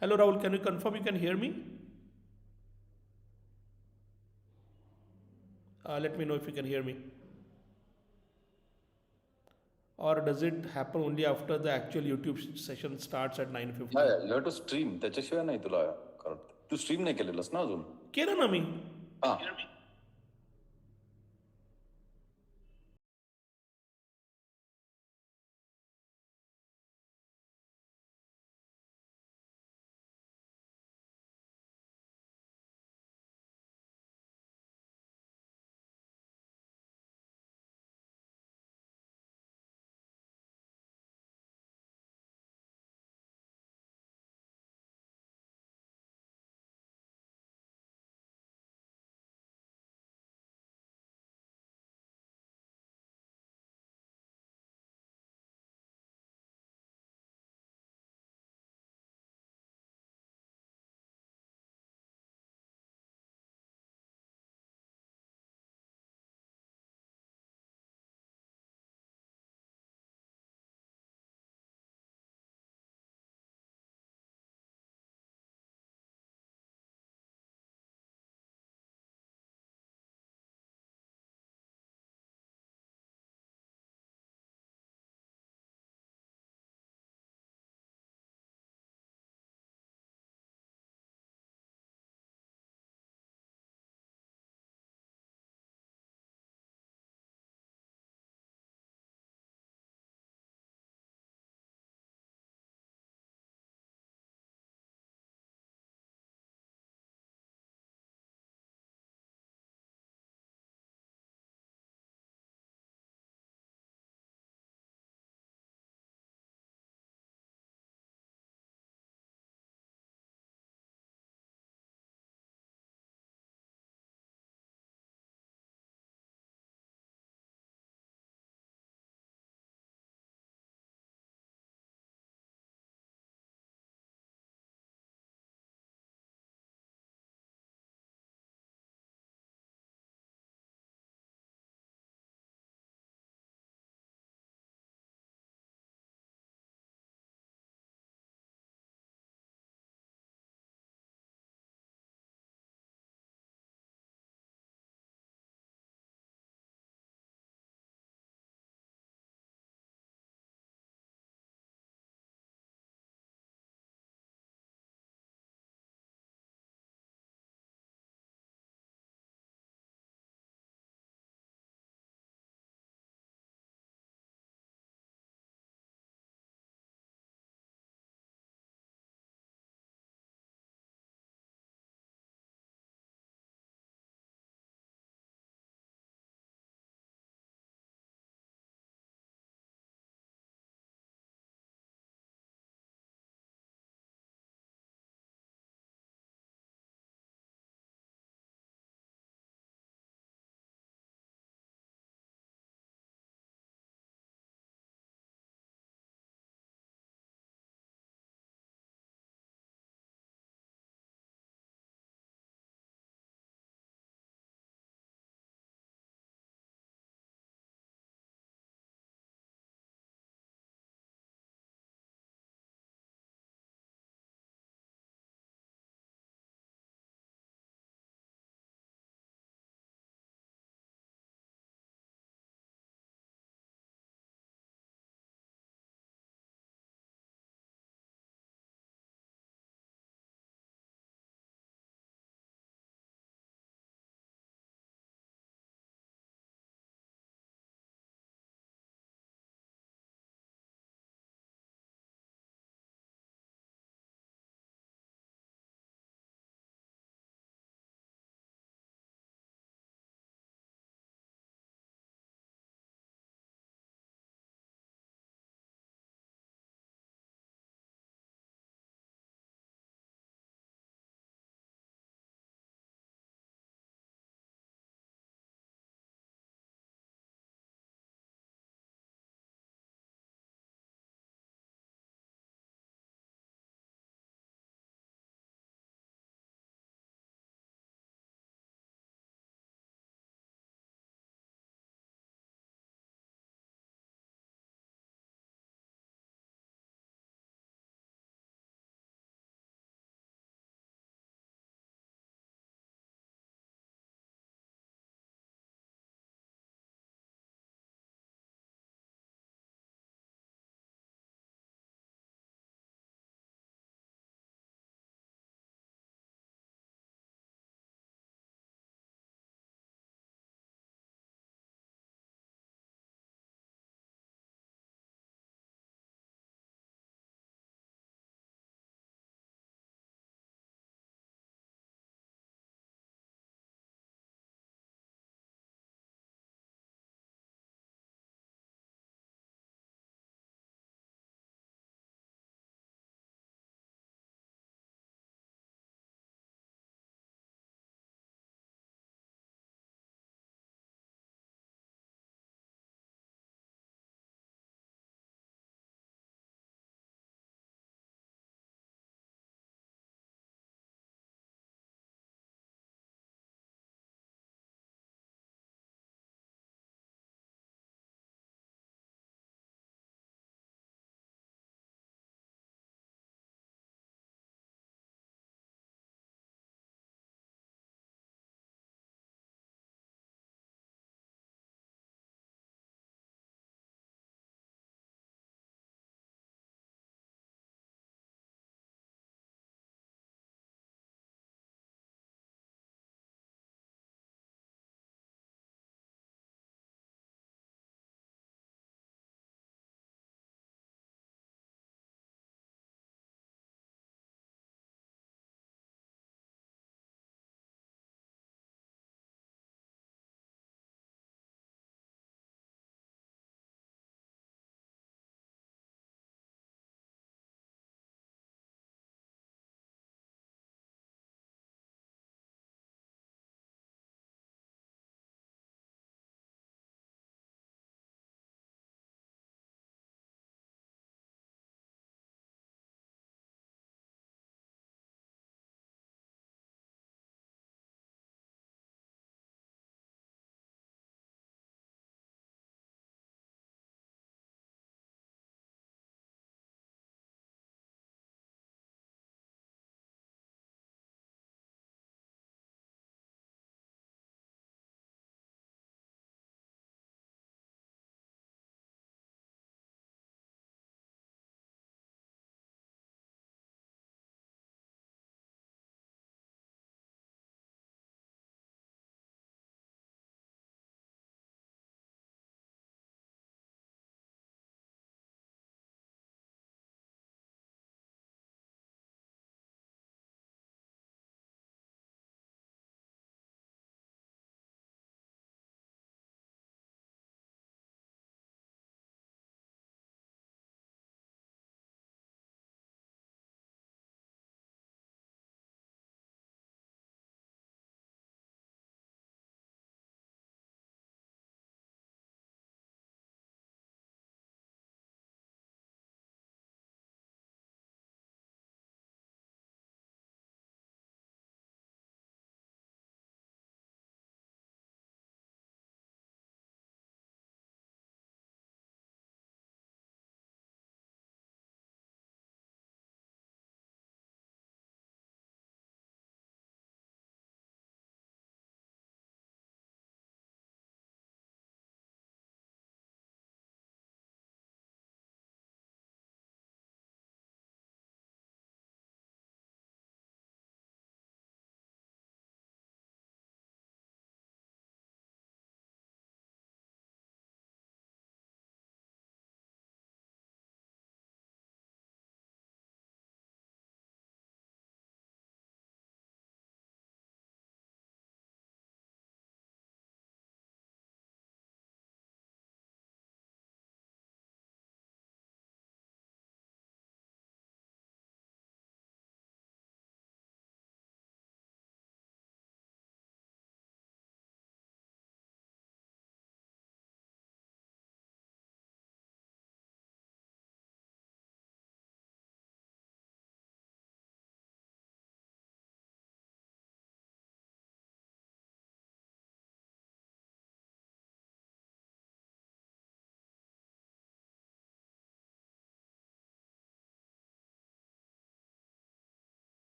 Hello, Rahul. Can you confirm you can hear me? Let me know if you can hear me. Or does it happen only after the actual YouTube session starts at Yeah, 9:50? yeah, you have to stream. त्याच्याशिवाय नाही तुला करत. तू stream नाही केलेलंस ना अजून? केलं ना मी. हा.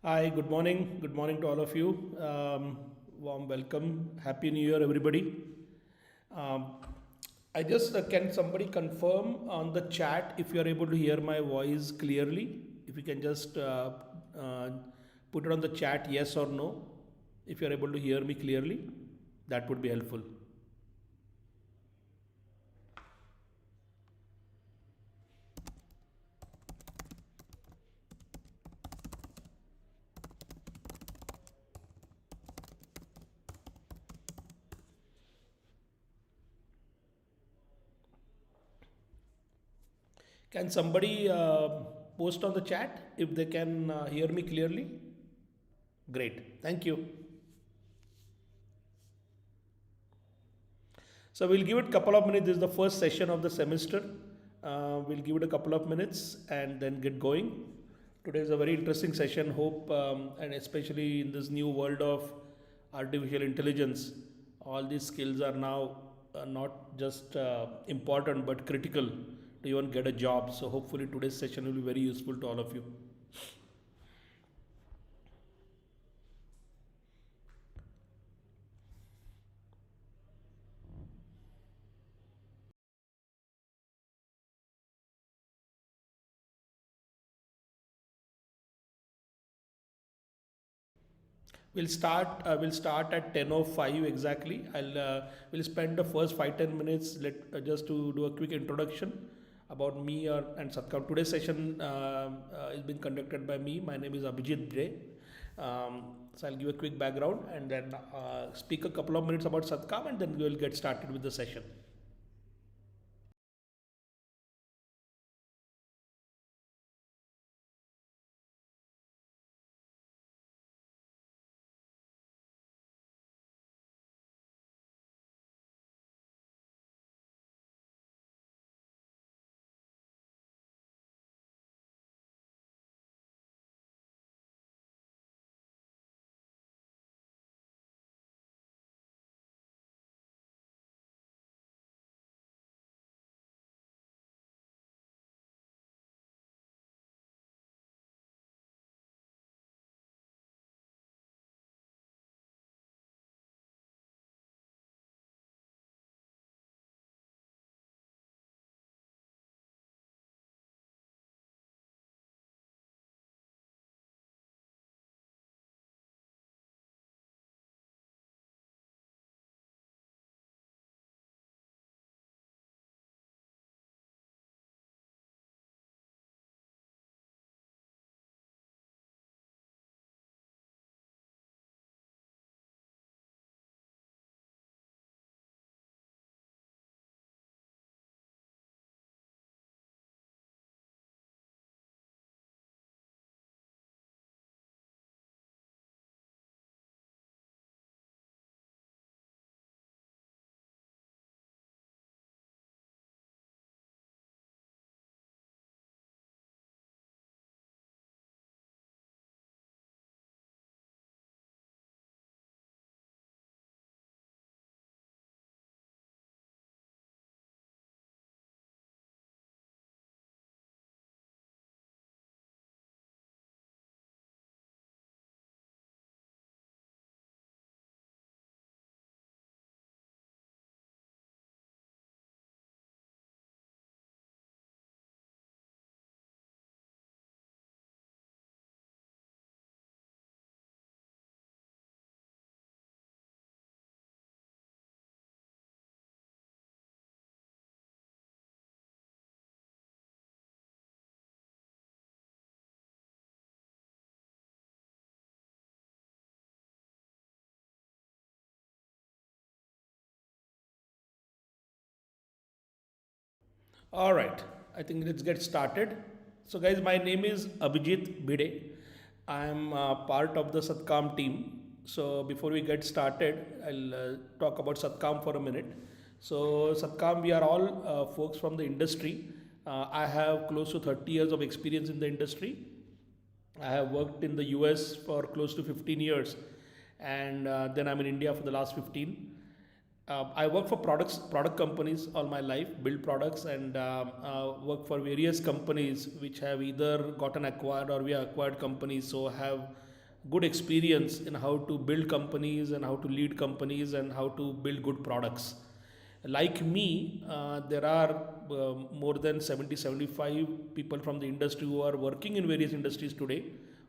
Hi, good morning. Good morning to all of you. Warm welcome. Happy New Year, everybody. Um, I just can somebody confirm on the chat if you are able to hear my voice clearly? If you can just uh, put it on the chat, yes or no. If you are able to hear me clearly, that would be helpful. Can somebody post on the chat if they can hear me clearly? Great. Thank you. So we'll give it a couple of minutes. This is the first session of the semester. We'll give it a couple of minutes and then get going. Today is a very interesting session. Hope and especially in this new world of artificial intelligence, all these skills are now not just important but critical to even get a job. So hopefully today's session will be very useful to all of you. We'll start at 10:05 exactly. We'll spend the first 5-10 minutes just to do a quick introduction about me and Satkam. Today's session is being conducted by me. My name is Abhijit Bray. So I'll give a quick background and then speak a couple of minutes about Satkam and then we'll get started with the session. All right, I think let's get started. So, guys, my name is Abhijit Bide. I'm part of the Satkam team. So, before we get started, I'll talk about Satkam for a minute. So, Satkam, we are all folks from the industry. I have close to 30 years of experience in the industry. I have worked in the US for close to 15 years, and then I'm in India for the last 15. I work for product companies all my life, build products, and work for various companies which have either gotten acquired or we are acquired companies. So have good experience in how to build companies and how to lead companies and how to build good products. Like me, there are more than 70, 75 people from the industry who are working in various industries today,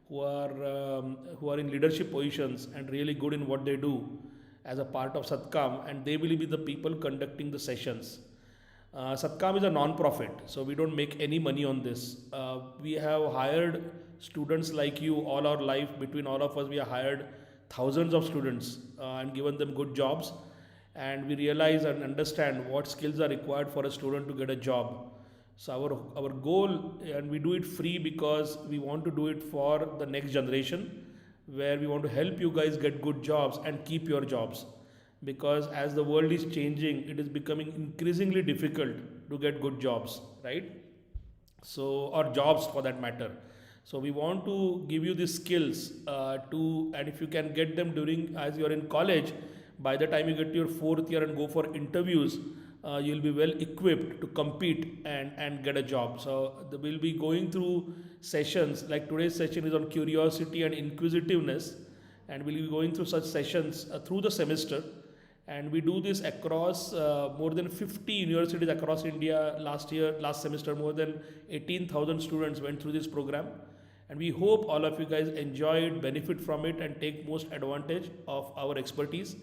who are in leadership positions and really good in what they do as a part of Satkam, and they will be the people conducting the sessions. Satkam is a non-profit, so we don't make any money on this. We have hired students like you all our life. Between all of us, we have hired thousands of students and given them good jobs. And we realize and understand what skills are required for a student to get a job. So our goal, and we do it free because we want to do it for the next generation, where we want to help you guys get good jobs and keep your jobs, because as the world is changing, it is becoming increasingly difficult to get good jobs, right? So, or jobs for that matter. So we want to give you the skills to, and if you can get them during as you're in college, by the time you get to your fourth year and go for interviews, you'll be well equipped to compete and get a job. So we'll be going through sessions like today's session is on curiosity and inquisitiveness, and we'll be going through such sessions through the semester. And we do this across more than 50 universities across India. Last semester, more than 18,000 students went through this program, and we hope all of you guys enjoy it, benefit from it, and take most advantage of our expertise.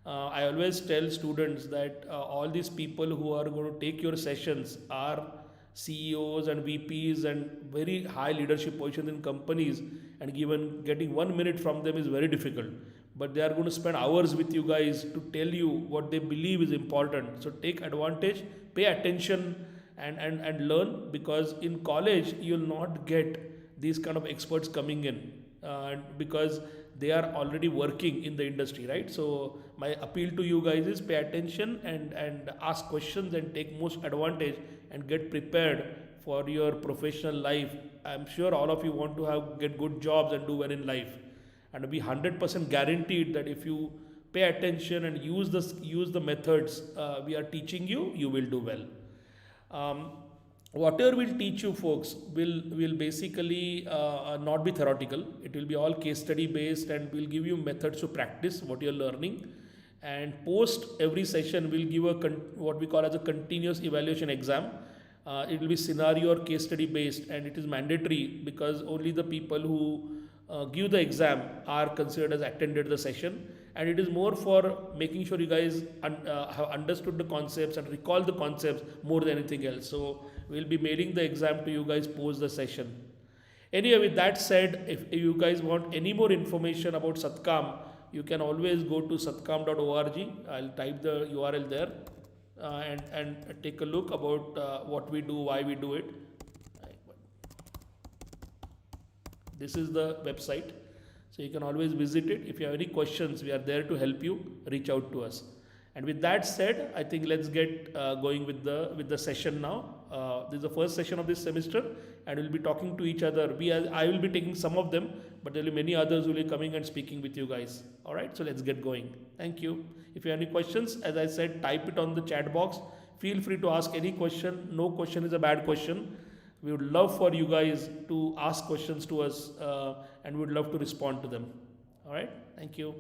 I always tell students that all these people who are going to take your sessions are CEOs and VPs and very high leadership positions in companies, and given getting 1 minute from them is very difficult. But they are going to spend hours with you guys to tell you what they believe is important. So take advantage, pay attention, and learn, because in college you'll not get these kind of experts coming in because they are already working in the industry, right? So my appeal to you guys is pay attention and ask questions and take most advantage and get prepared for your professional life. I'm sure all of you want to have get good jobs and do well in life, and be 100% guaranteed that if you pay attention and use the methods we are teaching you, you will do well. um, Whatever we'll teach you folks will basically not be theoretical. It will be all case study based, and we'll give you methods to practice what you're learning. And post every session we'll give what we call as a continuous evaluation exam. It will be scenario or case study based, and it is mandatory because only the people who give the exam are considered as attended the session. And it is more for making sure you guys have understood the concepts and recall the concepts more than anything else. So we'll be mailing the exam to you guys post the session. Anyway, with that said, if you guys want any more information about Satkam, you can always go to satkam.org. I'll type the URL there and take a look about what we do, why we do it. This is the website, so you can always visit it. If you have any questions, we are there to help you. Reach out to us. And with that said, I think let's get going with the session now. This is the first session of this semester, and we'll be talking to each other. I will be taking some of them, but there will be many others who will be coming and speaking with you guys. All right, so let's get going. Thank you. If you have any questions, as I said, type it on the chat box. Feel free to ask any question. No question is a bad question. We would love for you guys to ask questions to us, and we would love to respond to them. All right, thank you.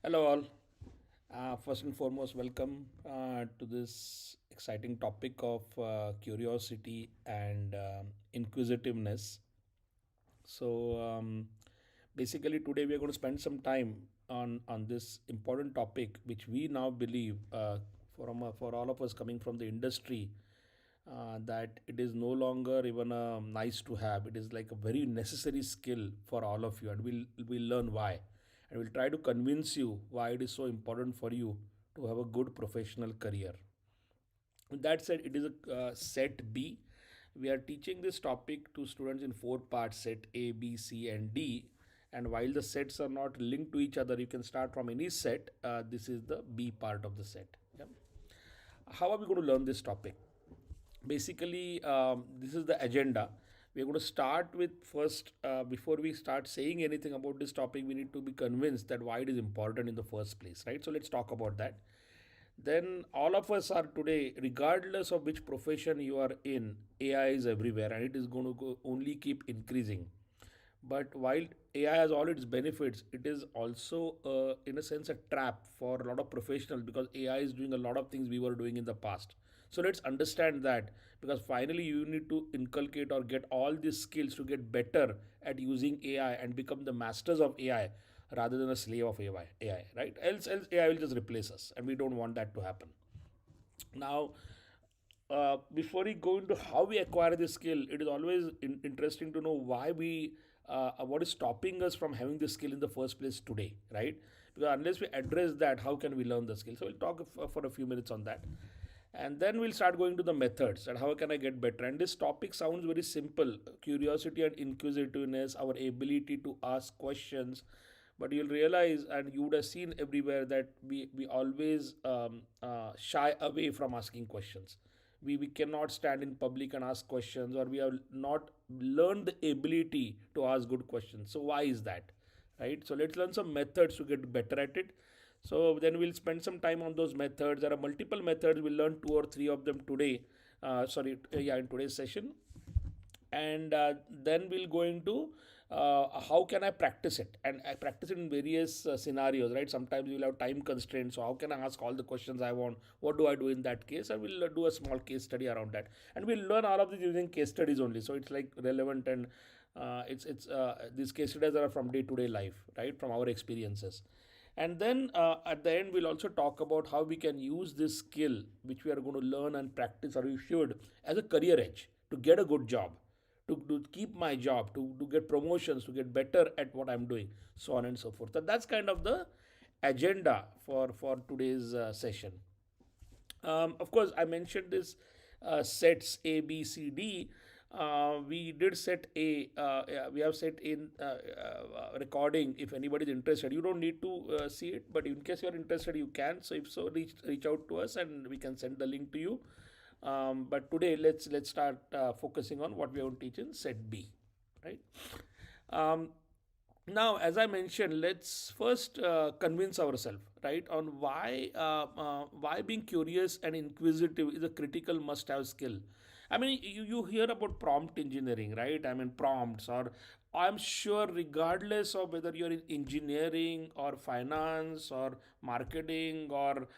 Hello, all. First and foremost, welcome to this exciting topic of curiosity and inquisitiveness. So, basically, today we are going to spend some time on this important topic, which we now believe, for all of us coming from the industry, that it is no longer even a nice to have. It is like a very necessary skill for all of you, and we'll learn why, and we'll try to convince you why it is so important for you to have a good professional career. With that said, it is a set B. We are teaching this topic to students in four parts: set A, B, C, and D. And while the sets are not linked to each other, you can start from any set. This is the B part of the set. Yeah. How are we going to learn this topic? Basically, this is the agenda. We're going to start with first, before we start saying anything about this topic, we need to be convinced that why it is important in the first place, right? So let's talk about that. then all of us are today, regardless of which profession you are in, AI is everywhere and it is going to only keep increasing. But while AI has all its benefits, it is also, in a sense, a trap for a lot of professionals because AI is doing a lot of things we were doing in the past. So let's understand that, because finally you need to inculcate or get all these skills to get better at using AI and become the masters of AI rather than a slave of AI, right? Else AI will just replace us, and we don't want that to happen. Now, before we go into how we acquire this skill, it is always interesting to know why what is stopping us from having this skill in the first place today, right? Because unless we address that, how can we learn the skill? So we'll talk for a few minutes on that. And then we'll start going to the methods and how can I get better. And this topic sounds very simple: curiosity and inquisitiveness, our ability to ask questions. But you'll realize, and you would have seen everywhere, that we always shy away from asking questions. We cannot stand in public and ask questions, or we have not learned the ability to ask good questions. So why is that, right? So let's learn some methods to get better at it. So then we'll spend some time on those methods. There are multiple methods. We'll learn two or three of them today. In today's session. And then we'll go into how can I practice it, and I practice it in various scenarios, right? Sometimes you'll have time constraints, so how can I ask all the questions I want? What do I do in that case? And we'll do a small case study around that, and we'll learn all of this using case studies only, so it's like relevant. And it's these case studies are from day to day life, right, from our experiences. And then at the end, we'll also talk about how we can use this skill, which we are going to learn and practice, or we should, as a career edge to get a good job, to keep my job, to get promotions, to get better at what I'm doing, so on and so forth. So that's kind of the agenda for today's session. Of course, I mentioned this sets A, B, C, D. We did set A. We have set in recording. If anybody is interested, you don't need to see it, but in case you are interested, you can. So if so, reach out to us, and we can send the link to you. But today, let's start focusing on what we want to teach in set B, right? Um, Now, as I mentioned, let's first convince ourselves, right, on why being curious and inquisitive is a critical must-have skill. I mean, you hear about prompt engineering, right? I mean, prompts, or I'm sure, regardless of whether you're in engineering or finance or marketing or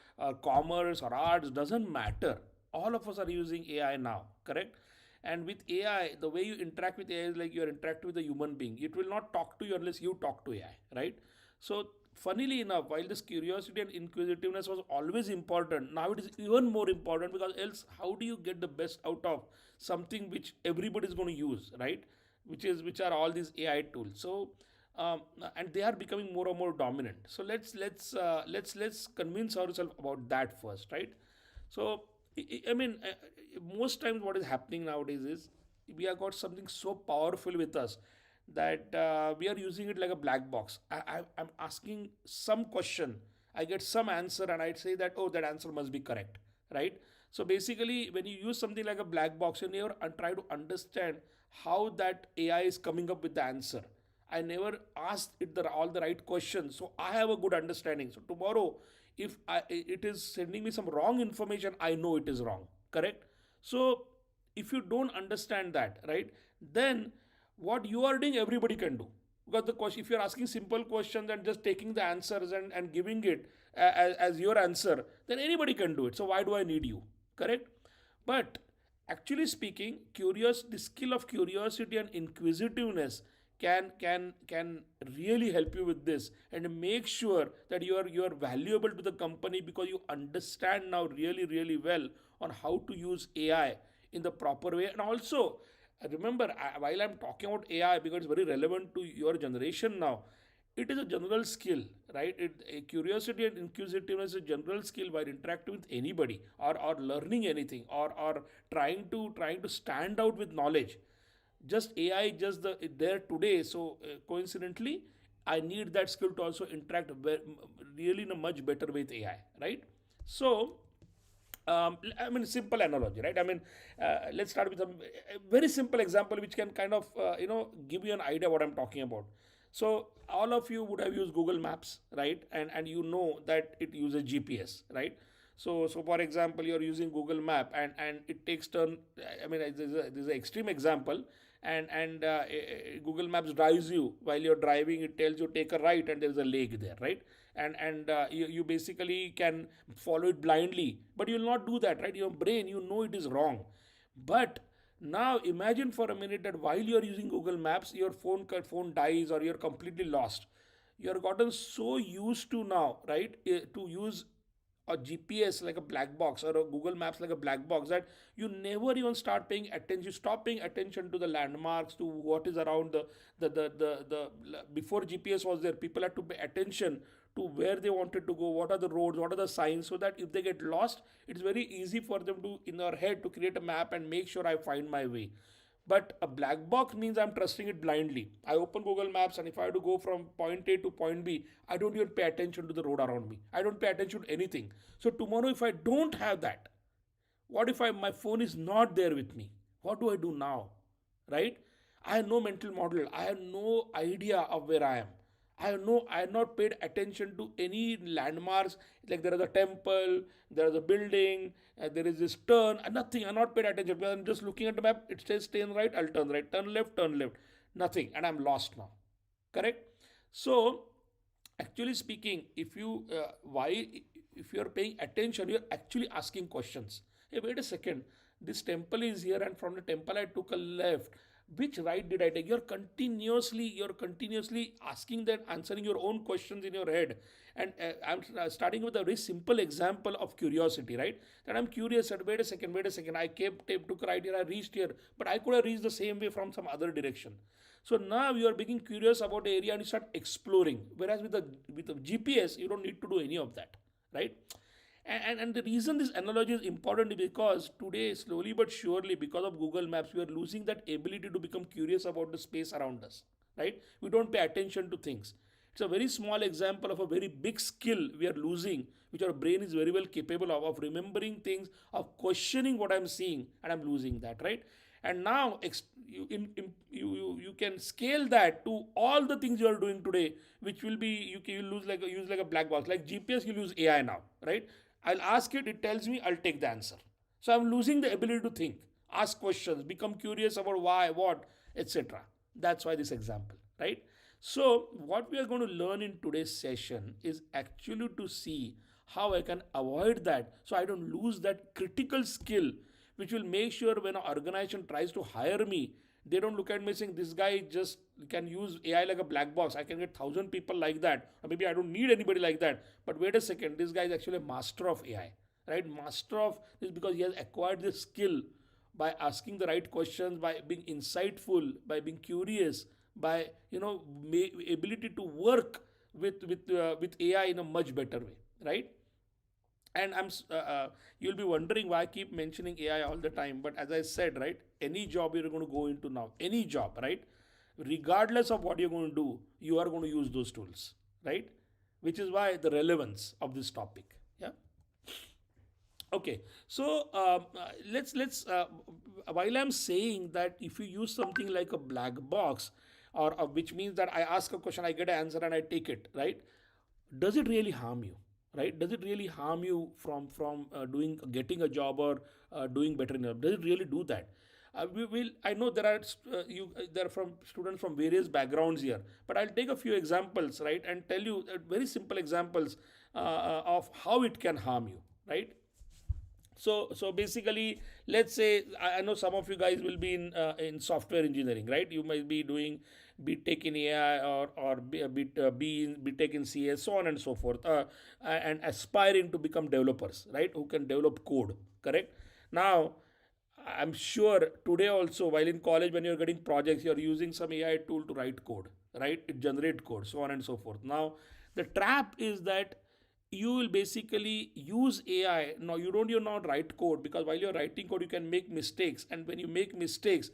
commerce or arts, doesn't matter. All of us are using AI now, correct? And with AI, the way you interact with AI is like you're interacting with a human being. It will not talk to you unless you talk to AI, right? So, funnily enough, while this curiosity and inquisitiveness was always important, now it is even more important, because else, how do you get the best out of something which everybody is going to use, right? Which are all these AI tools. So, and they are becoming more and more dominant. So let's convince ourselves about that first, right? So, I mean, most times what is happening nowadays is we have got something so powerful with us that we are using it like a black box. I'm asking some question, I get some answer, and I say that, oh, that answer must be correct, right? So basically, when you use something like a black box, you never try to understand how that AI is coming up with the answer. I never asked it all the right questions, so I have a good understanding. So tomorrow, if it is sending me some wrong information, I know it is wrong. Correct? So if you don't understand that, right, then what you are doing, everybody can do. Because the question, if you're asking simple questions and just taking the answers and giving it as your answer, then anybody can do it. So why do I need you? Correct? But actually speaking, the skill of curiosity and inquisitiveness can really help you with this, and make sure that you are valuable to the company, because you understand now really well on how to use AI in the proper way. And also, remember, while I'm talking about AI, because it's very relevant to your generation now, it is a general skill, right? Curiosity and inquisitiveness is a general skill while interacting with anybody, or learning anything, or trying to stand out with knowledge. Just AI, just there today. So coincidentally, I need that skill to also interact really in a much better way with AI, right? So I mean, simple analogy, right? I mean, let's start with a very simple example, which can kind of give you an idea what I'm talking about. So all of you would have used Google Maps, right? And you know that it uses GPS, right? So for example, you're using Google Map and it takes turn. I mean, this is an extreme example, and Google Maps drives you while you're driving. It tells you take a right, and there's a lake there, right? And you basically can follow it blindly, but you'll not do that, right? Your brain, you know it is wrong, but now imagine for a minute that while you're using Google Maps, your phone dies or you're completely lost. You're gotten so used to now, right, to use a GPS like a black box or a Google Maps like a black box that you never even start paying attention. You stop paying attention to the landmarks, to what is around the before GPS was there. People had to pay attention to where they wanted to go, what are the roads, what are the signs, so that if they get lost, it's very easy for them to in their head to create a map and make sure I find my way. But a black box means I'm trusting it blindly. I open Google Maps, and if I have to go from point A to point B, I don't even pay attention to the road around me. I don't pay attention to anything. So tomorrow, if I don't have that, what if my phone is not there with me? What do I do now? Right? I have no mental model. I have no idea of where I am. I have not paid attention to any landmarks. Like there is a temple, there is a building, there is this turn, nothing. I'm not paid attention because I'm just looking at the map. It says turn right, I'll turn right, turn left, turn left. Nothing, and I'm lost now. Correct? So actually speaking, if you why if you are paying attention, you're actually asking questions. Hey, wait a second, this temple is here, and from the temple I took a left. Which right did I take? You're continuously asking that, answering your own questions in your head. And I'm starting with a very simple example of curiosity, right? That I'm curious that wait a second, I took right here, I reached here, but I could have reached the same way from some other direction. So now you are being curious about the area and you start exploring. Whereas with the GPS, you don't need to do any of that, right? And the reason this analogy is important is because today, slowly but surely, because of Google Maps, we are losing that ability to become curious about the space around us, right? We don't pay attention to things. It's a very small example of a very big skill we are losing, which our brain is very well capable of remembering things, of questioning what I'm seeing, and I'm losing that, right? And now you can scale that to all the things you are doing today, which will be you use like a black box, like GPS. You use AI now, right? I'll ask it, it tells me, I'll take the answer. So I'm losing the ability to think, ask questions, become curious about why, what, etc. That's why this example, right? So what we are going to learn in today's session is actually to see how I can avoid that, so I don't lose that critical skill, which will make sure when an organization tries to hire me, they don't look at me saying this guy just can use AI like a black box. I can get 1,000 people like that, or maybe I don't need anybody like that. But wait a second, this guy is actually a master of AI, right? Master of this because he has acquired this skill by asking the right questions, by being insightful, by being curious, by ability to work with AI in a much better way, right? And you'll be wondering why I keep mentioning AI all the time. But as I said, right, any job you're going to go into now, any job, right, regardless of what you're going to do, you are going to use those tools, right? Which is why the relevance of this topic. Yeah. Okay, so let's while I'm saying that if you use something like a black box, or which means that I ask a question, I get an answer, and I take it, right? Does it really harm you? Right? Does it really harm you from doing getting a job or doing better in your? Does it really do that? We will. I know there are there are from students from various backgrounds here, but I'll take a few examples, right, and tell you very simple examples of how it can harm you, right? So basically, let's say I know some of you guys will be in software engineering, right? You might be doing BTech in AI or BTech in CS, so on and so forth, and aspiring to become developers, right? Who can develop code, correct? Now, I'm sure today also, while in college, when you're getting projects, you're using some AI tool to write code, right? It generate code, so on and so forth. Now, the trap is that you will basically use AI. Now, you're not write code, because while you're writing code, you can make mistakes, and when you make mistakes,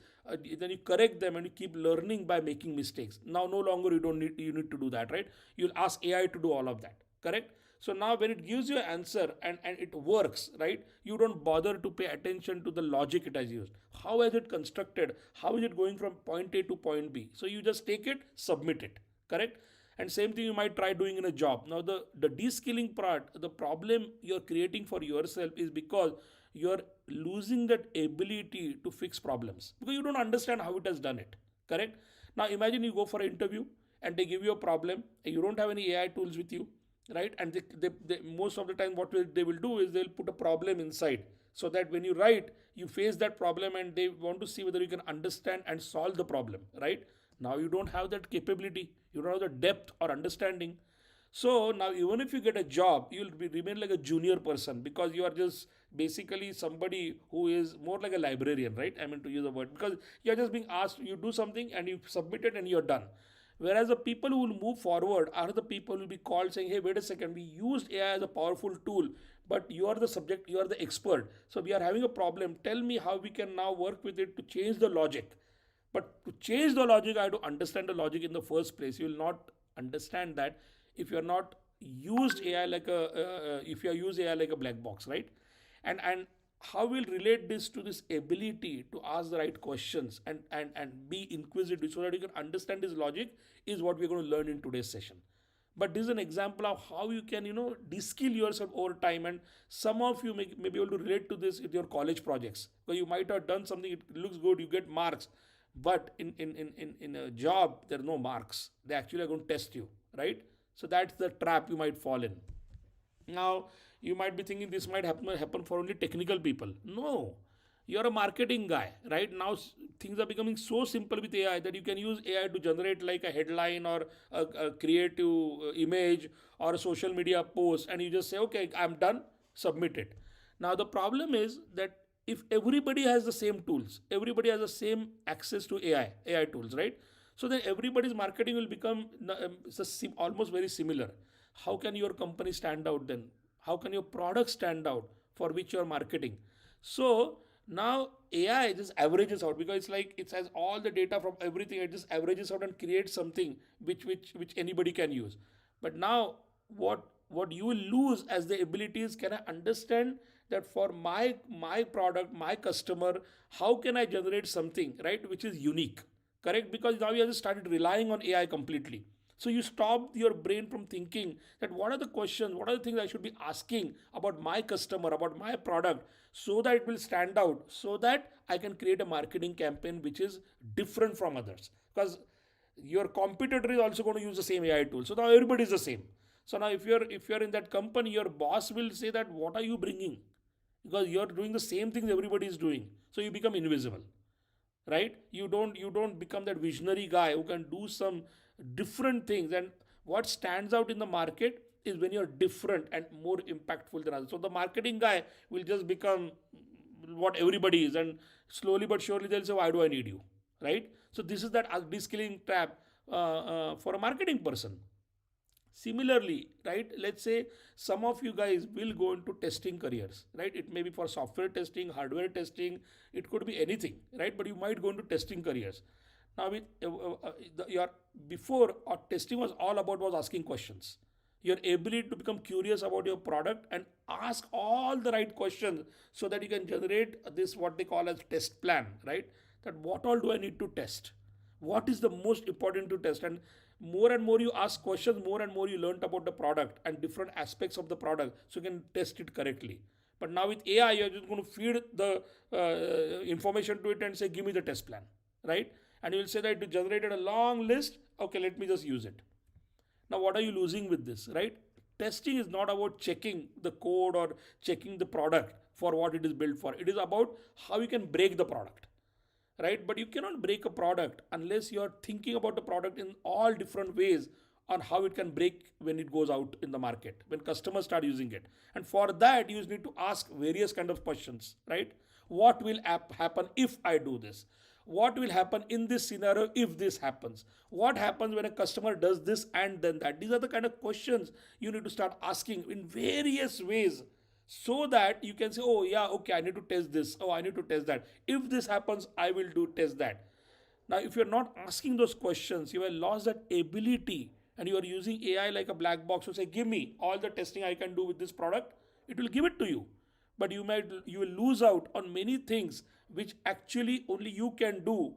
then you correct them and you keep learning by making mistakes. Now, no longer you need to do that, right? You'll ask AI to do all of that, correct? So now when it gives you an answer and it works, right? You don't bother to pay attention to the logic it has used. How is it constructed? How is it going from point A to point B? So you just take it, submit it, correct? And same thing you might try doing in a job. Now the de-skilling part, the problem you're creating for yourself is because you're losing that ability to fix problems because you don't understand how it has done it. Correct? Now imagine you go for an interview and they give you a problem and you don't have any AI tools with you, right? And they most of the time what they will do is they'll put a problem inside so that when you write you face that problem and they want to see whether you can understand and solve the problem, right? Now you don't have that capability, you don't have the depth or understanding. So now even if you get a job, you'll remain like a junior person because you are just basically somebody who is more like a librarian, right? I mean to use a word because you're just being asked, you do something and you submit it and you're done. Whereas the people who will move forward are the people who will be called saying, hey, wait a second, we used AI as a powerful tool, but you are the subject, you are the expert. So we are having a problem. Tell me how we can now work with it to change the logic. But to change the logic, I have to understand the logic in the first place. You will not understand that if you are not used AI like a if you are used AI like a black box, right? And how we'll relate this to this ability to ask the right questions and be inquisitive so that you can understand this logic is what we're going to learn in today's session. But this is an example of how you can de-skill yourself over time, and some of you may be able to relate to this with your college projects because you might have done something, it looks good, you get marks, but in a job there are no marks, they actually are going to test you, right? So that's the trap you might fall in. Now, you might be thinking this might happen for only technical people. No, you're a marketing guy, right? Now, things are becoming so simple with AI that you can use AI to generate like a headline or a creative image or a social media post, and you just say, okay, I'm done, submit it. Now, the problem is that if everybody has the same tools, everybody has the same access to AI tools, right? So then everybody's marketing will become almost very similar. How can your company stand out then? How can your product stand out for which you're marketing? So now AI just averages out because it's like it has all the data from everything. It just averages out and creates something which anybody can use. But now what you will lose as the abilities, can I understand that for my product, my customer, how can I generate something, right, which is unique? Correct? Because now you have started relying on AI completely. So you stop your brain from thinking that what are the questions, what are the things I should be asking about my customer, about my product, so that it will stand out, so that I can create a marketing campaign which is different from others. Because your competitor is also going to use the same AI tool. So now everybody is the same. So now if you're in that company, your boss will say that what are you bringing? Because you're doing the same things everybody is doing. So you become invisible, right? You don't become that visionary guy who can do some different things. And what stands out in the market is when you're different and more impactful than others. So the marketing guy will just become what everybody is, and slowly but surely they'll say, why do I need you, right? So this is that de-skilling trap for a marketing person. Similarly, right, let's say some of you guys will go into testing careers, right? It may be for software testing, hardware testing, it could be anything, right? But you might go into testing careers. Now, your before testing was all about was asking questions. Your ability to become curious about your product and ask all the right questions so that you can generate this what they call as test plan, right? That what all do I need to test? What is the most important to test? And more you ask questions, more and more you learn about the product and different aspects of the product so you can test it correctly. But now with AI, you're just going to feed the information to it and say, give me the test plan, right? And you will say that it generated a long list. Okay, let me just use it. Now, what are you losing with this, right? Testing is not about checking the code or checking the product for what it is built for. It is about how you can break the product, right? But you cannot break a product unless you are thinking about the product in all different ways on how it can break when it goes out in the market, when customers start using it. And for that, you need to ask various kind of questions, right? What will happen if I do this? What will happen in this scenario if this happens? What happens when a customer does this and then that? These are the kind of questions you need to start asking in various ways so that you can say, oh yeah, okay, I need to test this, oh I need to test that, if this happens I will do test that. Now if you're not asking those questions, you have lost that ability, and you are using AI like a black box to say, give me all the testing I can do with this product, it will give it to you. But you will lose out on many things which actually only you can do,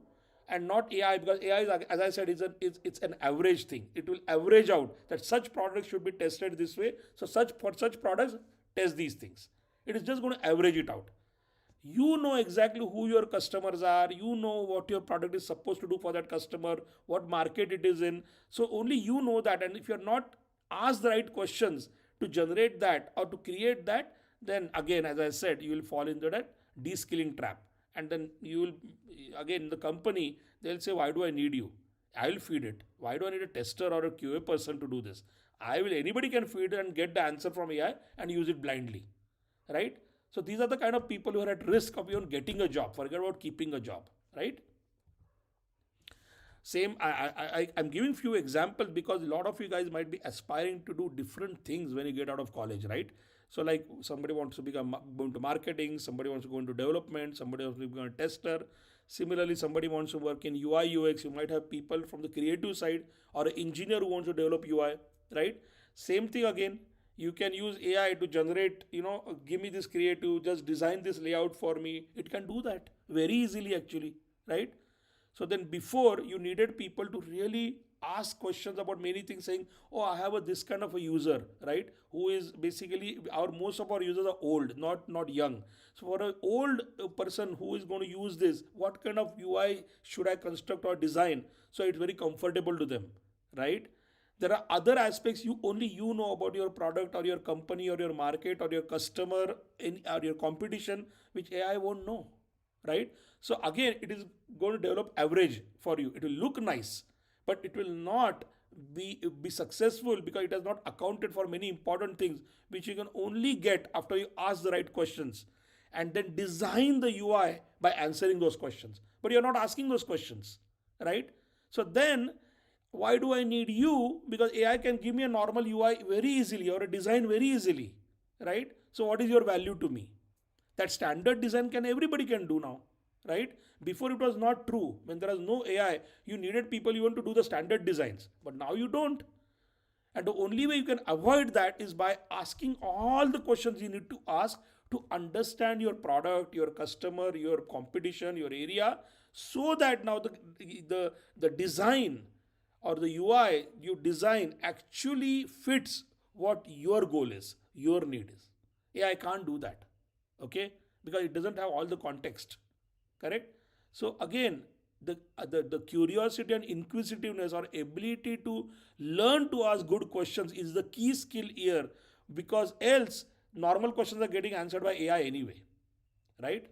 and not AI, because AI is, as I said, it's an average thing. It will average out that such products should be tested this way. So for such products, test these things. It is just going to average it out. You know exactly who your customers are, you know what your product is supposed to do for that customer, what market it is in. So only you know that, and if you're not asked the right questions to generate that or to create that, then again, as I said, you will fall into that de-skilling trap. And then you will, again, the company, they'll say, why do I need you? I will feed it. Why do I need a tester or a QA person to do this? Anybody can feed it and get the answer from AI and use it blindly, right? So these are the kind of people who are at risk of even getting a job. Forget about keeping a job, right? Same, I'm giving few examples because a lot of you guys might be aspiring to do different things when you get out of college, right? So like somebody wants to go into marketing, somebody wants to go into development, somebody wants to become a tester. Similarly, somebody wants to work in UI UX. You might have people from the creative side or an engineer who wants to develop UI, right? Same thing again. You can use AI to generate, give me this creative, just design this layout for me. It can do that very easily actually, right? So then before you needed people to really ask questions about many things, saying, oh, I have this kind of a user, right? Who is basically most of our users are old, not young. So for an old person who is going to use this, what kind of UI should I construct or design so it's very comfortable to them, right? There are other aspects only you know about your product or your company or your market or your customer or your competition, which AI won't know, right? So again, it is going to develop average for you. It will look nice, but it will not be successful because it has not accounted for many important things which you can only get after you ask the right questions and then design the UI by answering those questions. But you're not asking those questions, right? So then why do I need you? Because AI can give me a normal UI very easily or a design very easily, right? So what is your value to me? That standard design everybody can do now, right? Before it was not true. When there was no AI, you needed people even to do the standard designs, but now you don't. And the only way you can avoid that is by asking all the questions you need to ask to understand your product, your customer, your competition, your area, so that now the design or the UI you design actually fits what your goal is, your need is. AI can't do that, okay? Because it doesn't have all the context, correct? So again, the curiosity and inquisitiveness or ability to learn to ask good questions is the key skill here, because else normal questions are getting answered by AI anyway, right?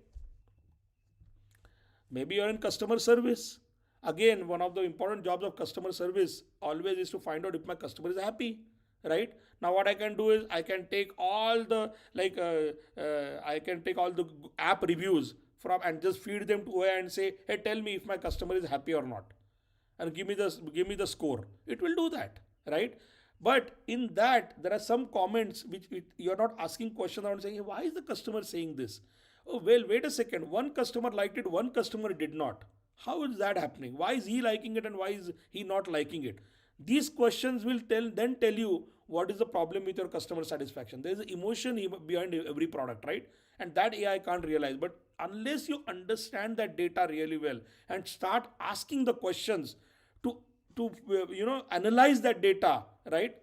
Maybe you're in customer service. Again, one of the important jobs of customer service always is to find out if my customer is happy, right? Now what I can do is I can take all the I can take all the app reviews from and just feed them to AI and say, hey, tell me if my customer is happy or not, and give me the score. It will do that, right? But in that there are some comments which you're not asking questions around, saying, hey, why is the customer saying this? Oh well, wait a second, one customer liked it, one customer did not. How is that happening? Why is he liking it and why is he not liking it? These questions will tell you what is the problem with your customer satisfaction. There is an emotion behind every product, right? And that AI can't realize. But unless you understand that data really well and start asking the questions to analyze that data, right?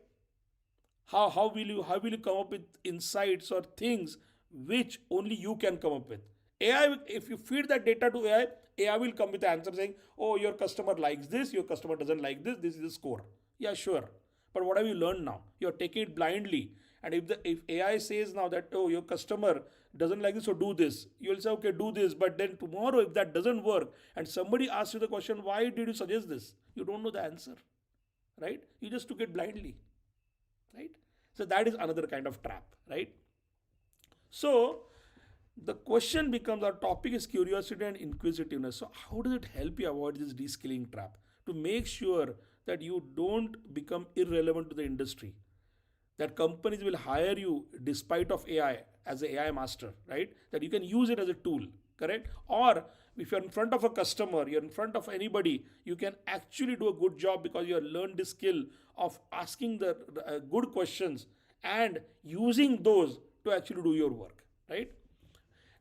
How will you come up with insights or things which only you can come up with? AI, if you feed that data to AI will come with the answer saying, oh, your customer likes this, your customer doesn't like this, this is the score. Yeah, sure. But what have you learned now? You're taking it blindly. And if AI says now that, oh, your customer doesn't like this, so do this, you'll say, okay, do this. But then tomorrow, if that doesn't work and somebody asks you the question, why did you suggest this? You don't know the answer, right? You just took it blindly, right? So that is another kind of trap, right? So the question becomes, our topic is curiosity and inquisitiveness. So how does it help you avoid this de-skilling trap to make sure that you don't become irrelevant to the industry, that companies will hire you despite of AI as an AI master, right? That you can use it as a tool, correct? Or if you're in front of a customer, you're in front of anybody, you can actually do a good job because you have learned the skill of asking the good questions and using those to actually do your work, right?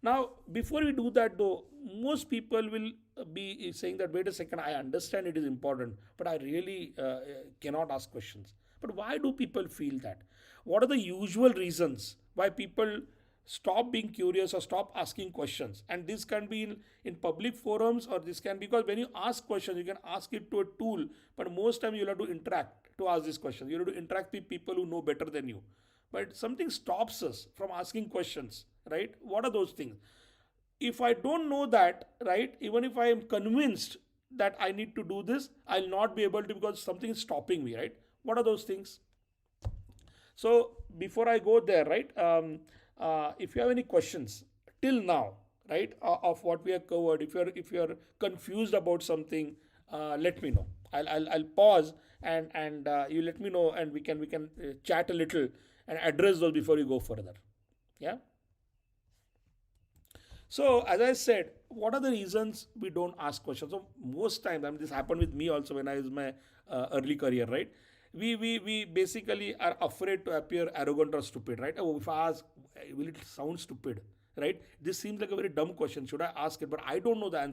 Now, before we do that, though, most people will be saying that, wait a second, I understand it is important, but I really cannot ask questions. But why do people feel that? What are the usual reasons why people stop being curious or stop asking questions? And this can be in public forums, or this can, because when you ask questions, you can ask it to a tool, but most time you'll have to interact to ask these questions. You have to interact with people who know better than you. But something stops us from asking questions, right? What are those things? If I don't know that, right, even if I am convinced that I need to do this, I'll not be able to, because something is stopping me, right? What are those things? So before I go there, right, if you have any questions till now, right, of what we have covered, if you're confused about something, let me know. I'll pause, and you let me know, and we can chat a little and address those before you go further. Yeah. So as I said, what are the reasons we don't ask questions? So most times, I mean, this happened with me also when I was my early career, right? We basically are afraid to appear arrogant or stupid, right? Oh, if I ask, will it sound stupid, right? This seems like a very dumb question. Should I ask it? But I don't know the answer.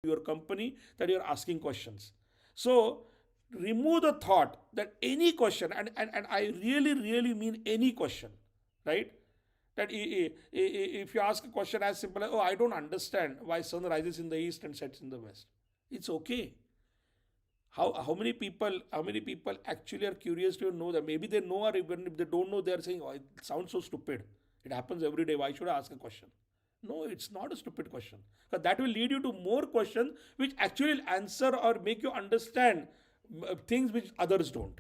Your company that you're asking questions. So remove the thought that any question, and I really mean any question, right? That if you ask a question as simple as, oh, I don't understand why sun rises in the east and sets in the west. It's okay. How many people actually are curious to know that? Maybe they know, or even if they don't know, they're saying, oh, it sounds so stupid. It happens every day. Why should I ask a question? No, it's not a stupid question. Because that will lead you to more questions which actually answer or make you understand things which others don't,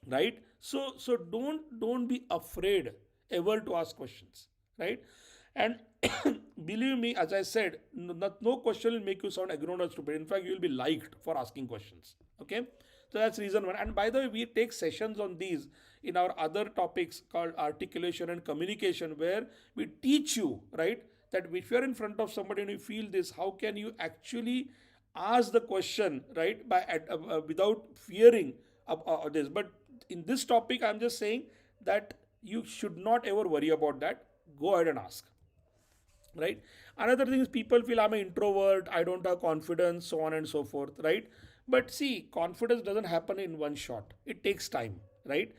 right? So don't be afraid ever to ask questions, right? And believe me, as I said, no question will make you sound ignorant or stupid. In fact, you will be liked for asking questions. Okay, so that's reason one. And by the way, we take sessions on these in our other topics called articulation and communication, where we teach you, right, that if you're in front of somebody and you feel this, how can you actually ask the question, right, by without fearing this. But in this topic, I'm just saying that you should not ever worry about that. Go ahead and ask, right? Another thing is, people feel I'm an introvert, I don't have confidence, so on and so forth, right? But see, confidence doesn't happen in one shot. It takes time, right?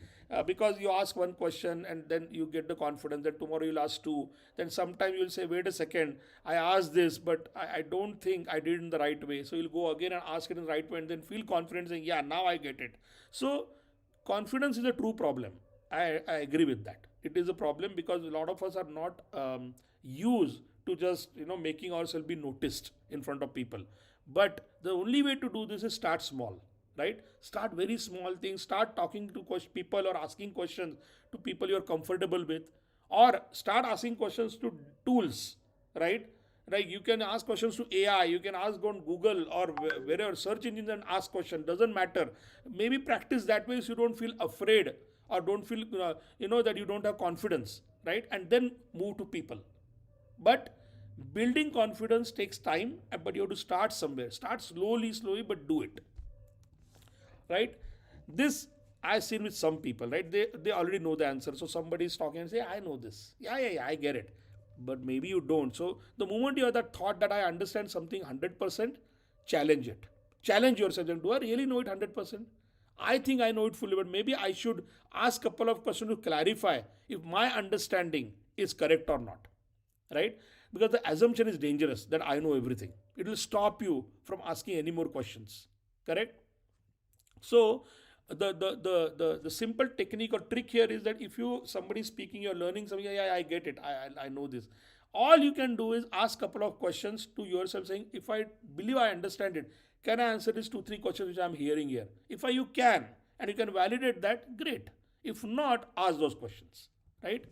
Because you ask one question and then you get the confidence, then tomorrow you'll ask two, then sometime you'll say, wait a second, I asked this, but I don't think I did it in the right way. So you'll go again and ask it in the right way, and then feel confident saying, yeah, now I get it. So confidence is a true problem. I agree with that. It is a problem because a lot of us are not used to just making ourselves be noticed in front of people. But the only way to do this is start small, right? Start very small things. Start talking to people or asking questions to people you're comfortable with, or start asking questions to tools, right? Like you can ask questions to AI, you can ask on Google or wherever search engines and ask question. Doesn't matter. Maybe practice that way so you don't feel afraid or don't feel that you don't have confidence, right? And then move to people. But building confidence takes time, but you have to start somewhere. Start slowly, but do it, right? This I've seen with some people, right? They already know the answer. So somebody is talking and say, I know this. Yeah, I get it. But maybe you don't. So the moment you have that thought that I understand something 100%, challenge it. Challenge yourself. And do I really know it 100%? I think I know it fully, but maybe I should ask a couple of questions to clarify if my understanding is correct or not, right? Because the assumption is dangerous that I know everything. It will stop you from asking any more questions, correct? So The simple technique or trick here is that if you somebody speaking, you're learning something, yeah, I get it, I know this. All you can do is ask couple of questions to yourself, saying, if I believe I understand it, can I answer these 2 3 questions which I'm hearing here? If you can, and you can validate that, great. If not, ask those questions, right?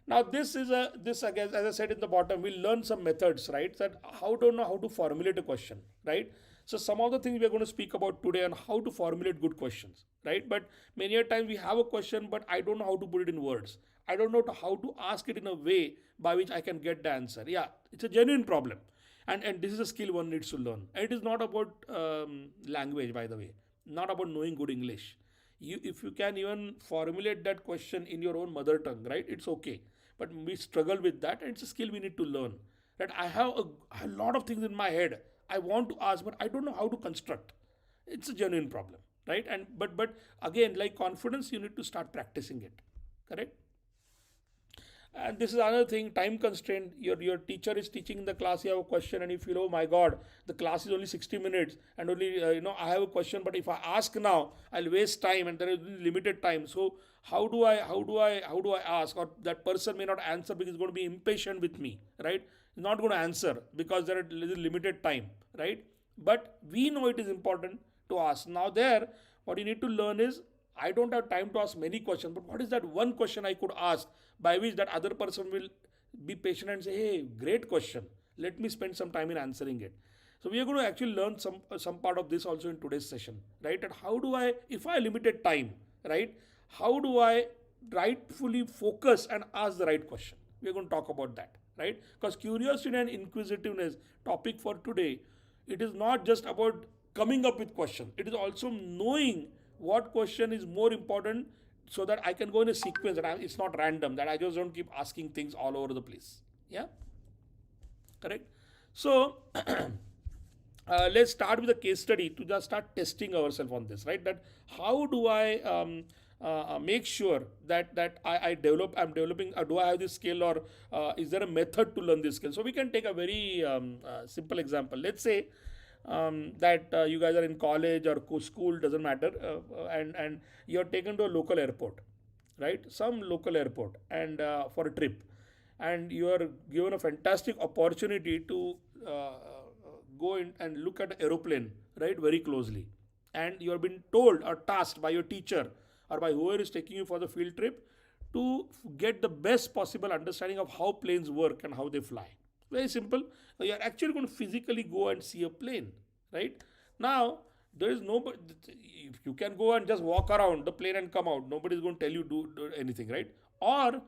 Now this again, as I said in the bottom, we'll learn some methods, right? That how to know how to formulate a question, right? So some of the things we are going to speak about today on how to formulate good questions, right? But many a times we have a question, but I don't know how to put it in words. I don't know how to ask it in a way by which I can get the answer. Yeah, it's a genuine problem, and this is a skill one needs to learn. And it is not about language, by the way, not about knowing good English. If you can even formulate that question in your own mother tongue, right, it's okay. But we struggle with that, and it's a skill we need to learn. That I have a lot of things in my head I want to ask, but I don't know how to construct. It's a genuine problem, right? And but again, like confidence, you need to start practicing it, correct? And this is another thing, time constraint. Your teacher is teaching in the class, you have a question, and you feel, oh my god, the class is only 60 minutes, and only I have a question, but if I ask now, I'll waste time, and there is limited time. So how do I ask? Or that person may not answer because he's going to be impatient with me, right? He's not going to answer because there is limited time, right? But we know it is important to ask. Now there, what you need to learn is, I don't have time to ask many questions, but what is that one question I could ask by which that other person will be patient and say, hey, great question. Let me spend some time in answering it. So we are going to actually learn some part of this also in today's session, right? And how do I, if I limited time, right? How do I rightfully focus and ask the right question? We are going to talk about that, right? Because curiosity and inquisitiveness topic for today, it is not just about coming up with questions. It is also knowing what question is more important so that I can go in a sequence and it's not random, that I just don't keep asking things all over the place. Yeah, correct. So let's start with a case study to just start testing ourselves on this, right? That how do I make sure that I'm developing, do I have this skill, or is there a method to learn this skill? So we can take a very simple example. Let's say that you guys are in college or school, doesn't matter, and you're taken to a local airport, right? Some local airport, and for a trip, and you are given a fantastic opportunity to go in and look at an aeroplane, right, very closely, and you have been told or tasked by your teacher or by whoever is taking you for the field trip to get the best possible understanding of how planes work and how they fly. Very simple. You are actually going to physically go and see a plane, right? Now, there is nobody, you can go and just walk around the plane and come out. Nobody is going to tell you do anything, right? Or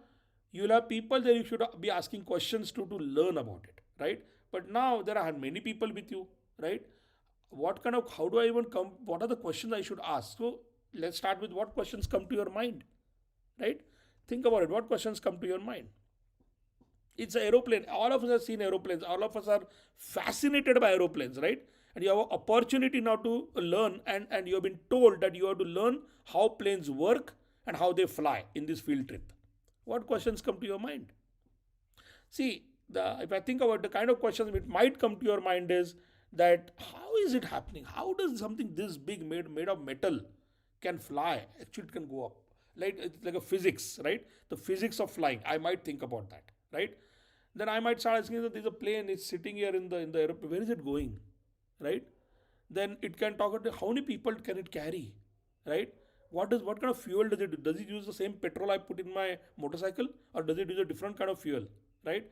you'll have people that you should be asking questions to learn about it, right? But now there are many people with you, right? How do I even come, what are the questions I should ask? So let's start with what questions come to your mind, right? Think about it. What questions come to your mind? It's an aeroplane. All of us have seen aeroplanes. All of us are fascinated by aeroplanes, right? And you have an opportunity now to learn, and you have been told that you have to learn how planes work and how they fly in this field trip. What questions come to your mind? See, if I think about the kind of questions that might come to your mind is that how is it happening? How does something this big made of metal can fly? Actually, it can go up. Like it's like a physics, right? The physics of flying. I might think about that, right? Then I might start asking that there's a plane, it's sitting here in the aeroplane. Where is it going? Right? Then it can talk about how many people can it carry? Right? What kind of fuel does it do? Does it use the same petrol I put in my motorcycle, or does it use a different kind of fuel? Right?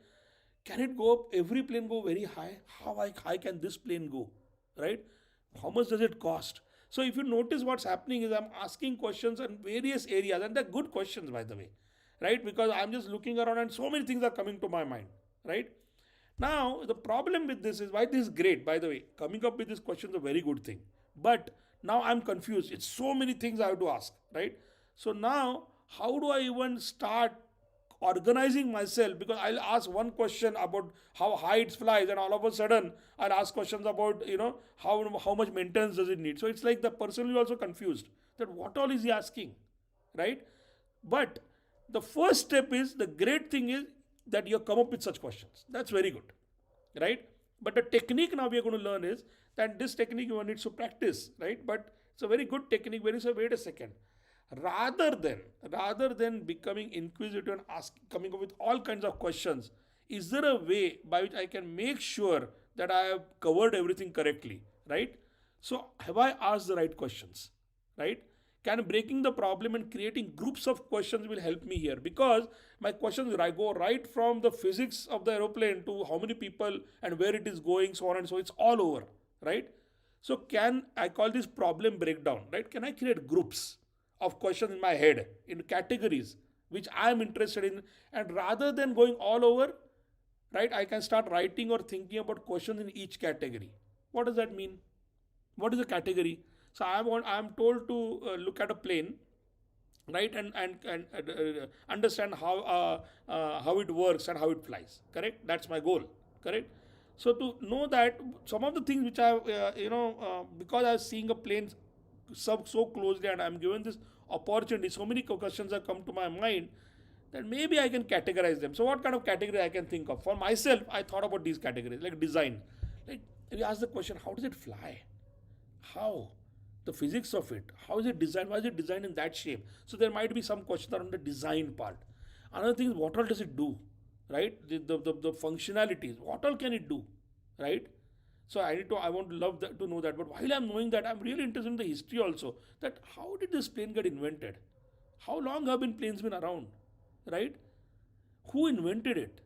Can it go up? Every plane go very high? How high can this plane go? Right? How much does it cost? So if you notice what's happening is I'm asking questions in various areas, and they're good questions, by the way, right? Because I'm just looking around and so many things are coming to my mind, right? Now, the problem with this is why this is great, by the way. Coming up with this question is a very good thing. But now I'm confused. It's so many things I have to ask, right? So now, how do I even start organizing myself? Because I'll ask one question about how high it flies, and all of a sudden I'll ask questions about how much maintenance does it need. So it's like the person is also confused that what all is he asking, right? But the first step is, the great thing is that you come up with such questions. That's very good, right? But the technique now we are going to learn is that this technique you need to practice, right? But It's a very good technique where you say, wait a second, rather than rather than becoming inquisitive and coming up with all kinds of questions, is there a way by which I can make sure that I have covered everything correctly, right? So have I asked the right questions, right? Can breaking the problem and creating groups of questions will help me here, because my questions I go right from the physics of the aeroplane to how many people and where it is going, so on and so, it's all over, right? So can I call this problem breakdown, right? Can I create groups of questions in my head in categories which I am interested in, and rather than going all over, right, I can start writing or thinking about questions in each category. What does that mean? What is a category? So I am told to look at a plane, right, and understand how it works and how it flies. Correct. That's my goal. Correct. So to know that some of the things which I because I was seeing a plane so closely and I'm given this opportunity, so many questions have come to my mind that maybe I can categorize them. So what kind of category I can think of? For myself, I thought about these categories like design. Like we ask the question, how does it fly? How? The physics of it. How is it designed? Why is it designed in that shape? So there might be some questions around the design part. Another thing is what all does it do? Right? The functionalities. What all can it do? Right? So I want to love that, to know that. But while I'm knowing that, I'm really interested in the history also. That how did this plane get invented? How long have planes been around? Right? Who invented it?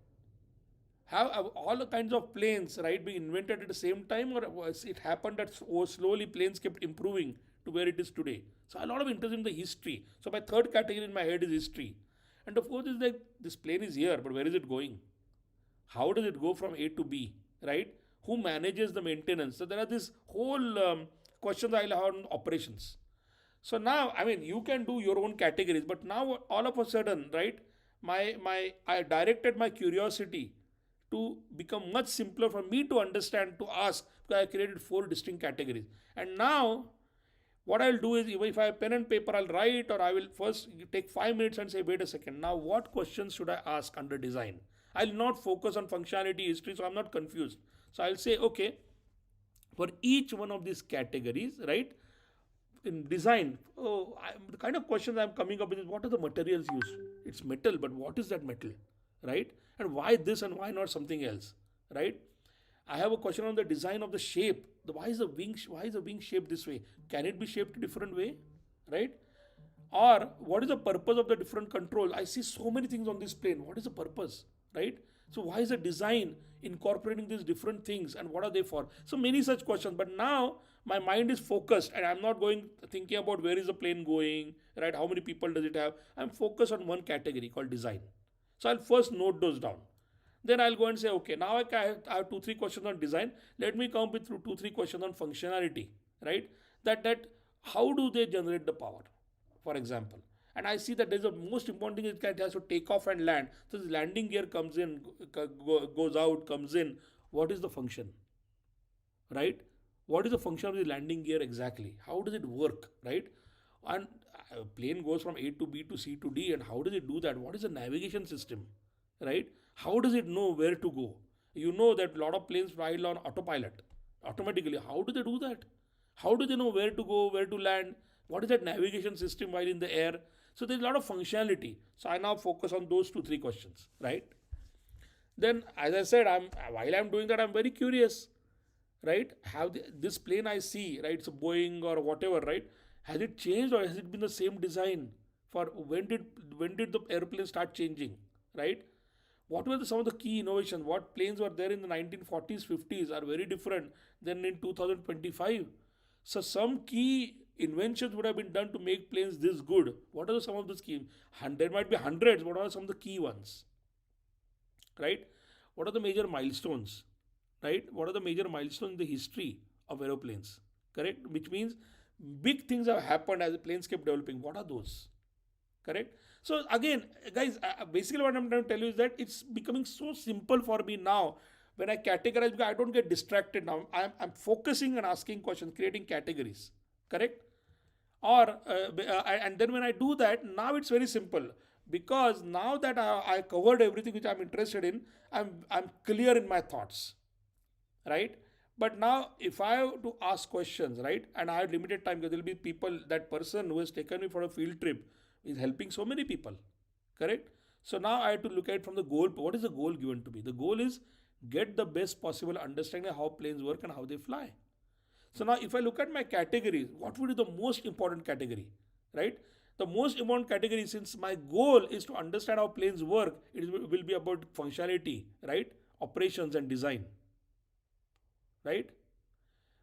Have all kinds of planes, right, being invented at the same time, or was it happened that slowly planes kept improving to where it is today? So a lot of interest in the history. So my third category in my head is history, and the fourth is like this plane is here, but where is it going? How does it go from A to B, right? Who manages the maintenance? So there are this whole questions I'll have on operations. So now, I mean, you can do your own categories, but now all of a sudden, right? My I directed my curiosity to become much simpler for me to understand, to ask, because I created four distinct categories. And now, what I'll do is, if I have pen and paper, I'll write, or I will first take 5 minutes and say, wait a second, now what questions should I ask under design? I'll not focus on functionality, history, so I'm not confused. So I'll say, okay, for each one of these categories, right? In design, the kind of questions I'm coming up with is what are the materials used? It's metal, but what is that metal, right? And why this and why not something else, right? I have a question on the design of the shape. Why is the wing shaped this way? Can it be shaped a different way, right? Or what is the purpose of the different control? I see so many things on this plane. What is the purpose, right? So why is the design incorporating these different things and what are they for? So many such questions. But now my mind is focused and I'm not going thinking about where is the plane going, right? How many people does it have? I'm focused on one category called design. So I'll first note those down. Then I'll go and say, okay, now I have 2-3 questions on design. Let me come with 2-3 questions on functionality, right? That how do they generate the power, for example? And I see that there's a most important thing is that it has to take off and land. So the landing gear comes in, goes out, comes in. What is the function, right? What is the function of the landing gear exactly? How does it work, right? And a plane goes from A to B to C to D, and how does it do that? What is the navigation system, right? How does it know where to go? You know that a lot of planes fly on autopilot automatically. How do they do that? How do they know where to go, where to land? What is that navigation system while in the air? So there's a lot of functionality. So I now focus on those 2-3 questions, right? Then, as I said, while I'm doing that, I'm very curious, right? This plane I see, right? It's a Boeing or whatever, right? Has it changed or has it been the same design? For when did the airplane start changing, right? What were some of the key innovations? What planes were there in the 1940s, 50s are very different than in 2025. So some key inventions would have been done to make planes this good. What are some of the schemes? There might be hundreds. What are some of the key ones? Right? What are the major milestones? Right? What are the major milestones in the history of aeroplanes? Correct? Which means big things have happened as the planes kept developing. What are those? Correct? So again, guys, basically what I'm trying to tell you is that it's becoming so simple for me now when I categorize, because I don't get distracted now. I'm focusing and asking questions, creating categories. Correct? And then when I do that, now it's very simple, because now that I covered everything which I'm interested in, I'm clear in my thoughts, right? But now, if I have to ask questions, right, and I have limited time, because there will be people, that person who has taken me for a field trip is helping so many people, correct? So now I have to look at it from the goal. What is the goal given to me? The goal is get the best possible understanding of how planes work and how they fly. So now, if I look at my categories, what would be the most important category, right? The most important category, since my goal is to understand how planes work, will be about functionality, right? Operations and design, right?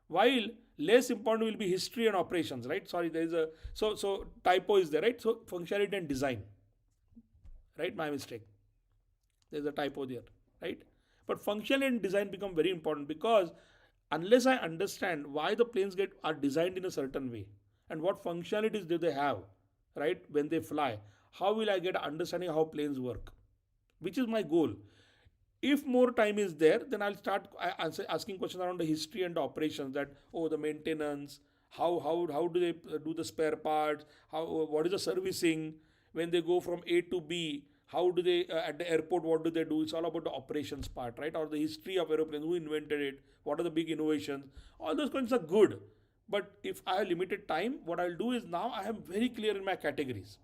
While less important will be history and operations, right? Sorry, there is a so typo is there, right? So functionality and design, right? My mistake. There's a typo there, right? But function and design become very important, because unless I understand why the planes get are designed in a certain way and what functionalities do they have, right, when they fly, how will I get an understanding how planes work, which is my goal. If more time is there, then I'll start asking questions around the history and the operations, that, oh, the maintenance, how do they do the spare parts, how, what is the servicing when they go from A to B, how do they at the airport, what do they do? It's all about the operations part, right? Or the history of aeroplanes, who invented it, what are the big innovations. All those questions are good, but if I have limited time, what I'll do is, now I am very clear in my categories.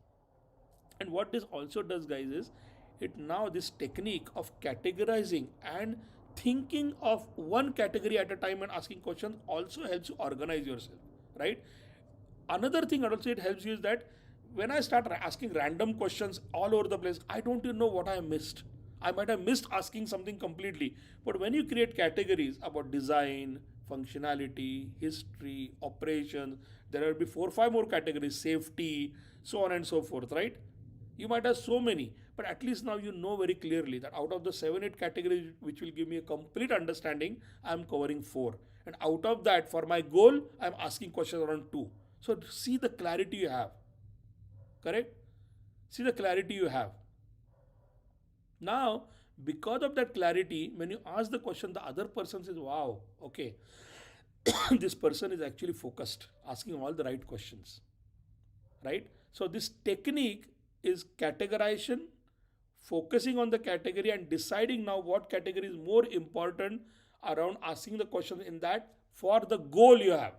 And what this also does, guys, is it now, this technique of categorizing and thinking of one category at a time and asking questions also helps you organize yourself, right? Another thing also it helps you is that when I start asking random questions all over the place, I don't even know what I missed. I might have missed asking something completely. But when you create categories about design, functionality, history, operations, there will be 4 or 5 more categories, safety, so on and so forth, right? You might have so many, but at least now you know very clearly that out of the 7, 8 categories which will give me a complete understanding, I'm covering 4. And out of that, for my goal, I'm asking questions around 2. So see the clarity you have, correct? See the clarity you have. Now, because of that clarity, when you ask the question, the other person says, wow, okay, this person is actually focused, asking all the right questions, right? So this technique is categorization, focusing on the category and deciding now what category is more important around asking the question in that for the goal you have.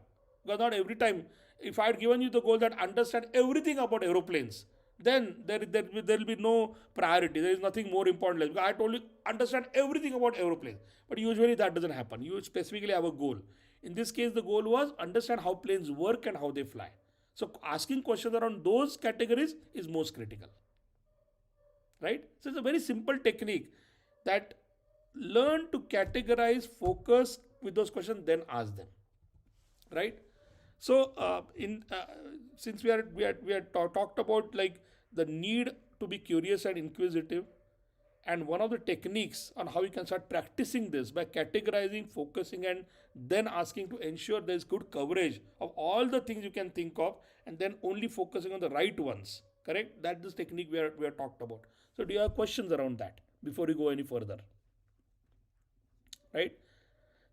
Because not every time, if I had given you the goal that understand everything about aeroplanes, then there will be no priority. There is nothing more important. Because I told you understand everything about aeroplanes. But usually that doesn't happen. You specifically have a goal. In this case, the goal was understand how planes work and how they fly. So asking questions around those categories is most critical, right? So it's a very simple technique, that learn to categorize, focus with those questions, then ask them, right? So in since we are talked about like the need to be curious and inquisitive, and one of the techniques on how you can start practicing this by categorizing, focusing, and then asking to ensure there's good coverage of all the things you can think of, and then only focusing on the right ones, correct? That's this technique we are talked about. So do you have questions around that before we go any further, right?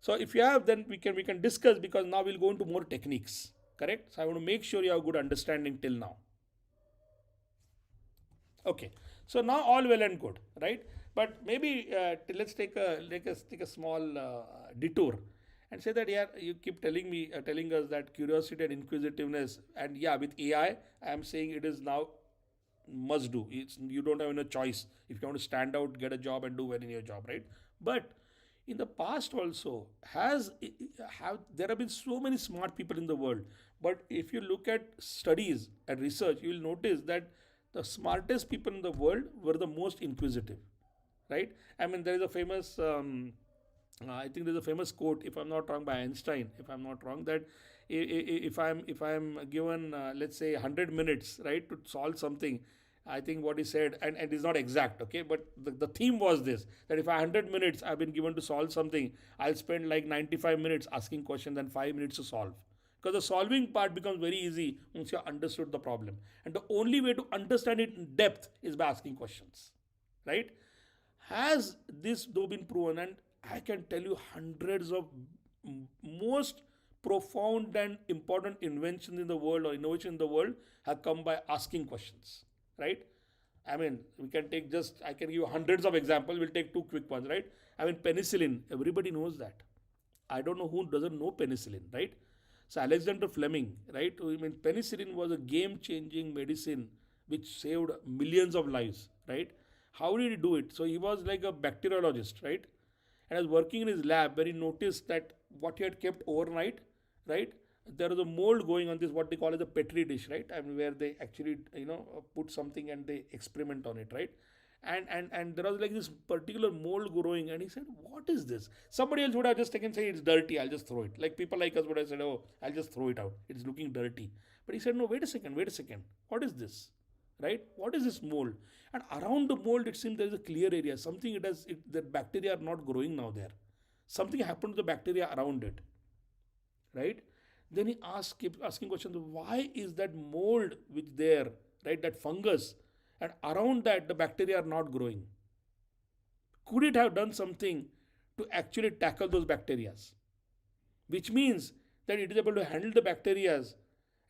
So if you have, then we can discuss, because now we'll go into more techniques, correct? So I want to make sure you have good understanding till now. Okay, so now all well and good, right? But maybe let's take a small detour and say that, yeah, you keep telling us that curiosity and inquisitiveness, and yeah, with AI, I am saying it is now must do. You don't have any choice if you want to stand out, get a job, and do well in your job, right? But in the past also, have there have been so many smart people in the world, but if you look at studies and research, you will notice that the smartest people in the world were the most inquisitive, right? I mean, there is a famous I think there's a famous quote, if I'm not wrong, by Einstein, if I'm not wrong, that if I'm given let's say 100 minutes, right, to solve something, I think what he said, and it's not exact, okay, but the theme was this, that if I 100 minutes I've been given to solve something, I'll spend like 95 minutes asking questions and 5 minutes to solve. Because the solving part becomes very easy once you understood the problem. And the only way to understand it in depth is by asking questions, right? Has this though been proven? And I can tell you hundreds of most profound and important inventions in the world or innovation in the world have come by asking questions, right? I mean, we can take just, I can give you hundreds of examples. We'll take two quick ones, right? I mean, penicillin, everybody knows that. I don't know who doesn't know penicillin, right? So Alexander Fleming, right? I mean, penicillin was a game-changing medicine which saved millions of lives, right? How did he do it? So he was like a bacteriologist, right? And I was working in his lab where he noticed that what he had kept overnight, right? There was a mold going on this, what they call as a petri dish, right? I mean, where they actually, put something and they experiment on it, right? And there was like this particular mold growing, and he said, "What is this?" Somebody else would have just taken, say, "It's dirty. I'll just throw it." Like people like us would have said, "Oh, I'll just throw it out. It's looking dirty." But he said, "No, wait a second. What is this?" Right? What is this mold? And around the mold, it seems there is a clear area. Something the bacteria are not growing now there. Something happened to the bacteria around it, right? Then he keeps asking questions. Why is that mold which there, right? That fungus, and around that the bacteria are not growing. Could it have done something to actually tackle those bacteria? Which means that it is able to handle the bacteria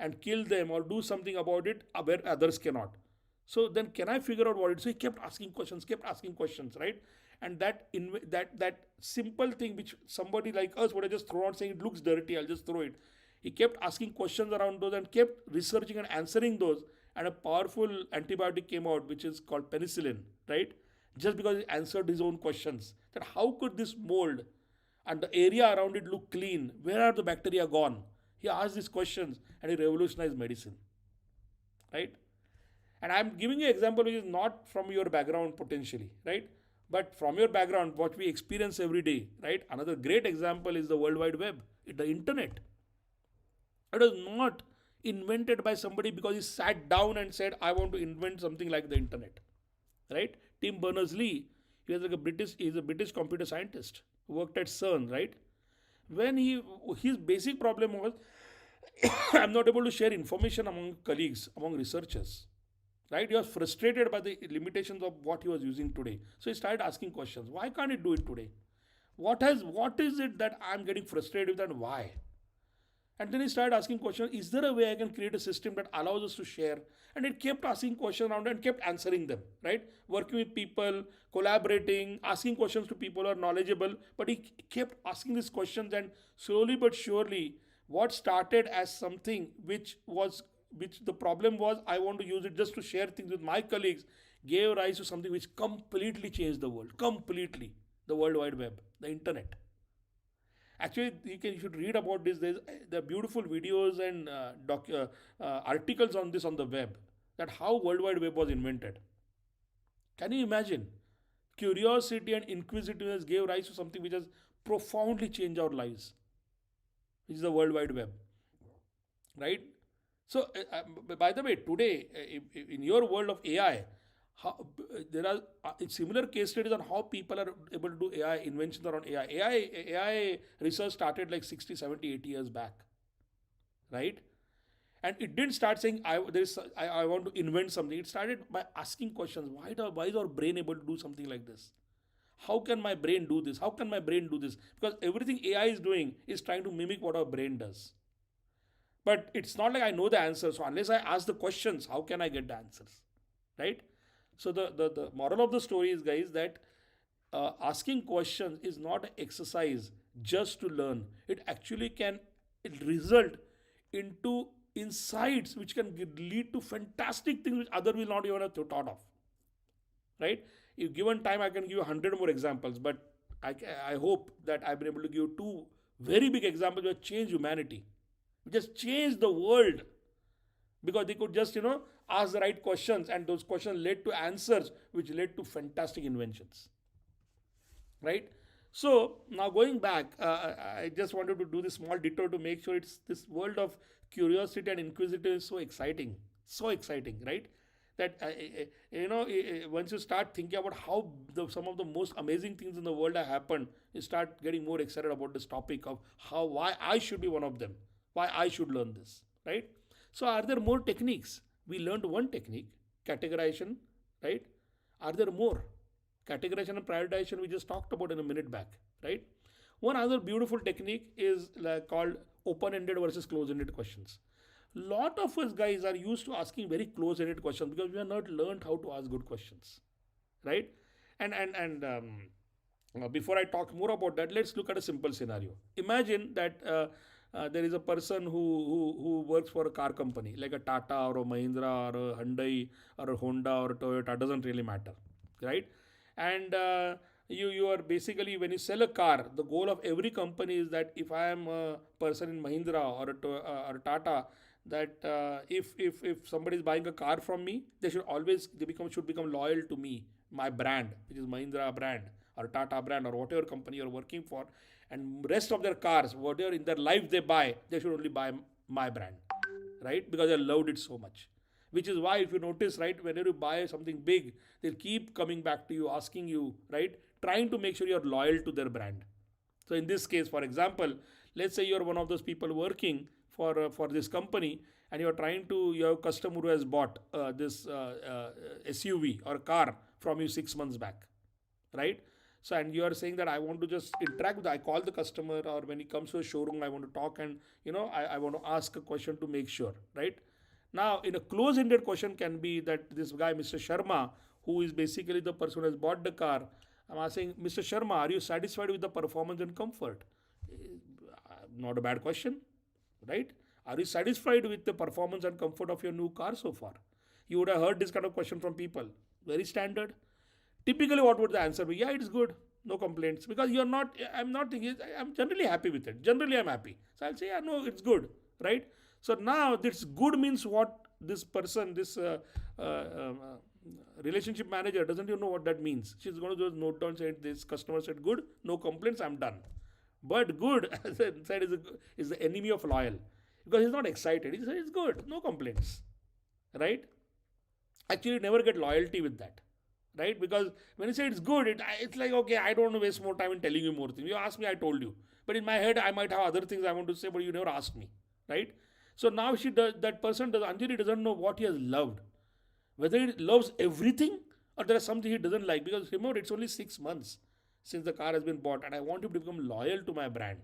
and kill them or do something about it where others cannot. So then can I figure out what it is? So he kept asking questions, right? And that simple thing which somebody like us would have just thrown out saying it looks dirty, I'll just throw it. He kept asking questions around those and kept researching and answering those. And a powerful antibiotic came out, which is called penicillin, right? Just because he answered his own questions. That how could this mold and the area around it look clean? Where are the bacteria gone? He asked these questions and he revolutionized medicine, right? And I'm giving you an example which is not from your background potentially, right? But from your background, what we experience every day, right? Another great example is the World Wide Web, the internet. It was not invented by somebody because he sat down and said, I want to invent something like the internet, right? Tim Berners-Lee, he's a British computer scientist who worked at CERN, right? When his basic problem was, I'm not able to share information among colleagues, among researchers, right? He was frustrated by the limitations of what he was using today. So he started asking questions. Why can't he do it today? What is it that I'm getting frustrated with and why? And then he started asking questions, is there a way I can create a system that allows us to share? And it kept asking questions around and kept answering them, right? Working with people, collaborating, asking questions to people who are knowledgeable. But he kept asking these questions, and slowly but surely, what started as something which the problem was, I want to use it just to share things with my colleagues, gave rise to something which completely changed the world. Completely. The World Wide Web, the internet. Actually, you should read about this. There are beautiful videos and articles on this on the web, that how World Wide Web was invented. Can you imagine? Curiosity and inquisitiveness gave rise to something which has profoundly changed our lives, which is the World Wide Web, right? So, by the way, today in your world of AI, there are similar case studies on how people are able to do AI inventions around AI. AI research started like 60, 70, 80 years back, right? And it didn't start saying I want to invent something. It started by asking questions. Why is our brain able to do something like this? How can my brain do this? How can my brain do this? Because everything AI is doing is trying to mimic what our brain does. But it's not like I know the answer. So unless I ask the questions, how can I get the answers? Right? So the moral of the story is, guys, that asking questions is not an exercise just to learn. It actually can result into insights which can lead to fantastic things which other will not even have thought of. Right? If given time, I can give you 100 more examples, but I hope that I've been able to give you two very big examples which change humanity, just change the world, because they could just ask the right questions, and those questions led to answers which led to fantastic inventions, right? So now going back, I just wanted to do this small detour to make sure it's this world of curiosity and inquisitive is so exciting, right? That once you start thinking about how some of the most amazing things in the world have happened, you start getting more excited about this topic of why I should be one of them, why I should learn this, right? So are there more techniques? We learned one technique, categorization, right? Are there more? Categorization and prioritization we just talked about in a minute back, right? One other beautiful technique is called open-ended versus close-ended questions. Lot of us guys are used to asking very close-ended questions because we have not learned how to ask good questions, right? And before I talk more about that, let's look at a simple scenario. Imagine that there is a person who works for a car company like a Tata or a Mahindra or a Hyundai or a Honda or a Toyota, doesn't really matter, right? And you are basically, when you sell a car, the goal of every company is that if I am a person in Mahindra or a Tata, that if somebody is buying a car from me, they should become loyal to me, my brand, which is Mahindra brand or Tata brand or whatever company you're working for, and rest of their cars, whatever in their life they buy, they should only buy my brand, right? Because I loved it so much. Which is why, if you notice, right, whenever you buy something big, they'll keep coming back to you, asking you, right, trying to make sure you're loyal to their brand. So in this case, for example, let's say you're one of those people working for this company, and you're trying to, you have a customer who has bought this SUV or car from you 6 months back, right? So, and you are saying that I want to just interact with, I call the customer, or when he comes to a showroom, I want to talk, and I want to ask a question to make sure, right? Now, in a close-ended question can be that this guy, Mr. Sharma, who is basically the person who has bought the car, I'm asking, Mr. Sharma, are you satisfied with the performance and comfort? Not a bad question, right? Are you satisfied with the performance and comfort of your new car so far? You would have heard this kind of question from people. Very standard. Typically, what would the answer be? Yeah, it's good. No complaints. Because you're not, I'm not thinking, I'm generally happy with it. Generally, I'm happy. So I'll say, yeah, no, it's good. Right? So now, this good means what this person, this relationship manager doesn't even know what that means. She's going to just note down, say, this customer said good, no complaints, I'm done. But good, as I said, is the enemy of loyal. Because he's not excited. He said, it's good, no complaints. Right? Actually, never get loyalty with that, right? Because when you say it's good, it's like, okay, I don't want to waste more time in telling you more things. You asked me, I told you. But in my head, I might have other things I want to say, but you never asked me, right? So now that person Anjali doesn't know what he has loved. Whether he loves everything or there is something he doesn't like. Because remember, it's only 6 months since the car has been bought, and I want him to become loyal to my brand,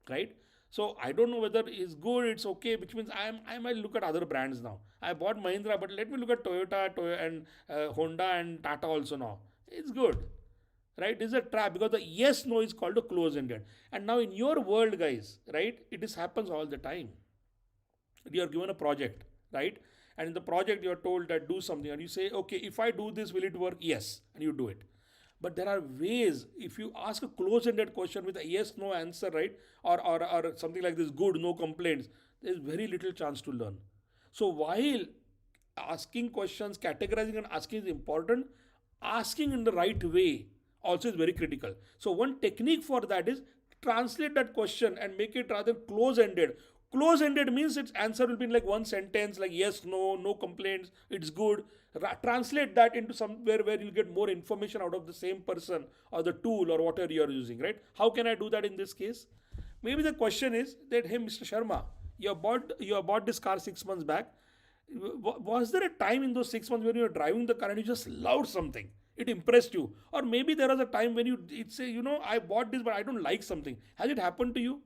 right? So I don't know whether it's good, it's okay, which means I might look at other brands now. I bought Mahindra, but let me look at Toyota and Honda and Tata also now. It's good, right? This is a trap, because the yes no is called a close ended. And now in your world, guys, right, it is happens all the time. You are given a project, right? And in the project you are told that do something, and you say, okay, if I do this, will it work? Yes, and you do it. But there are ways, if you ask a close-ended question with a yes no answer, right, or something like this, good, no complaints, there's very little chance to learn. So while asking questions, categorizing and asking is important, asking in the right way also is very critical. So one technique for that is translate that question and make it rather close-ended. Close-ended means its answer will be in like one sentence, like yes, no, no complaints, it's good. Translate that into somewhere where you get more information out of the same person or the tool or whatever you are using, right? How can I do that in this case? Maybe the question is that, hey, Mr. Sharma, you bought this car 6 months back. Was there a time in those 6 months when you were driving the car and you just loved something? It impressed you. Or maybe there was a time when it say, I bought this, but I don't like something. Has it happened to you?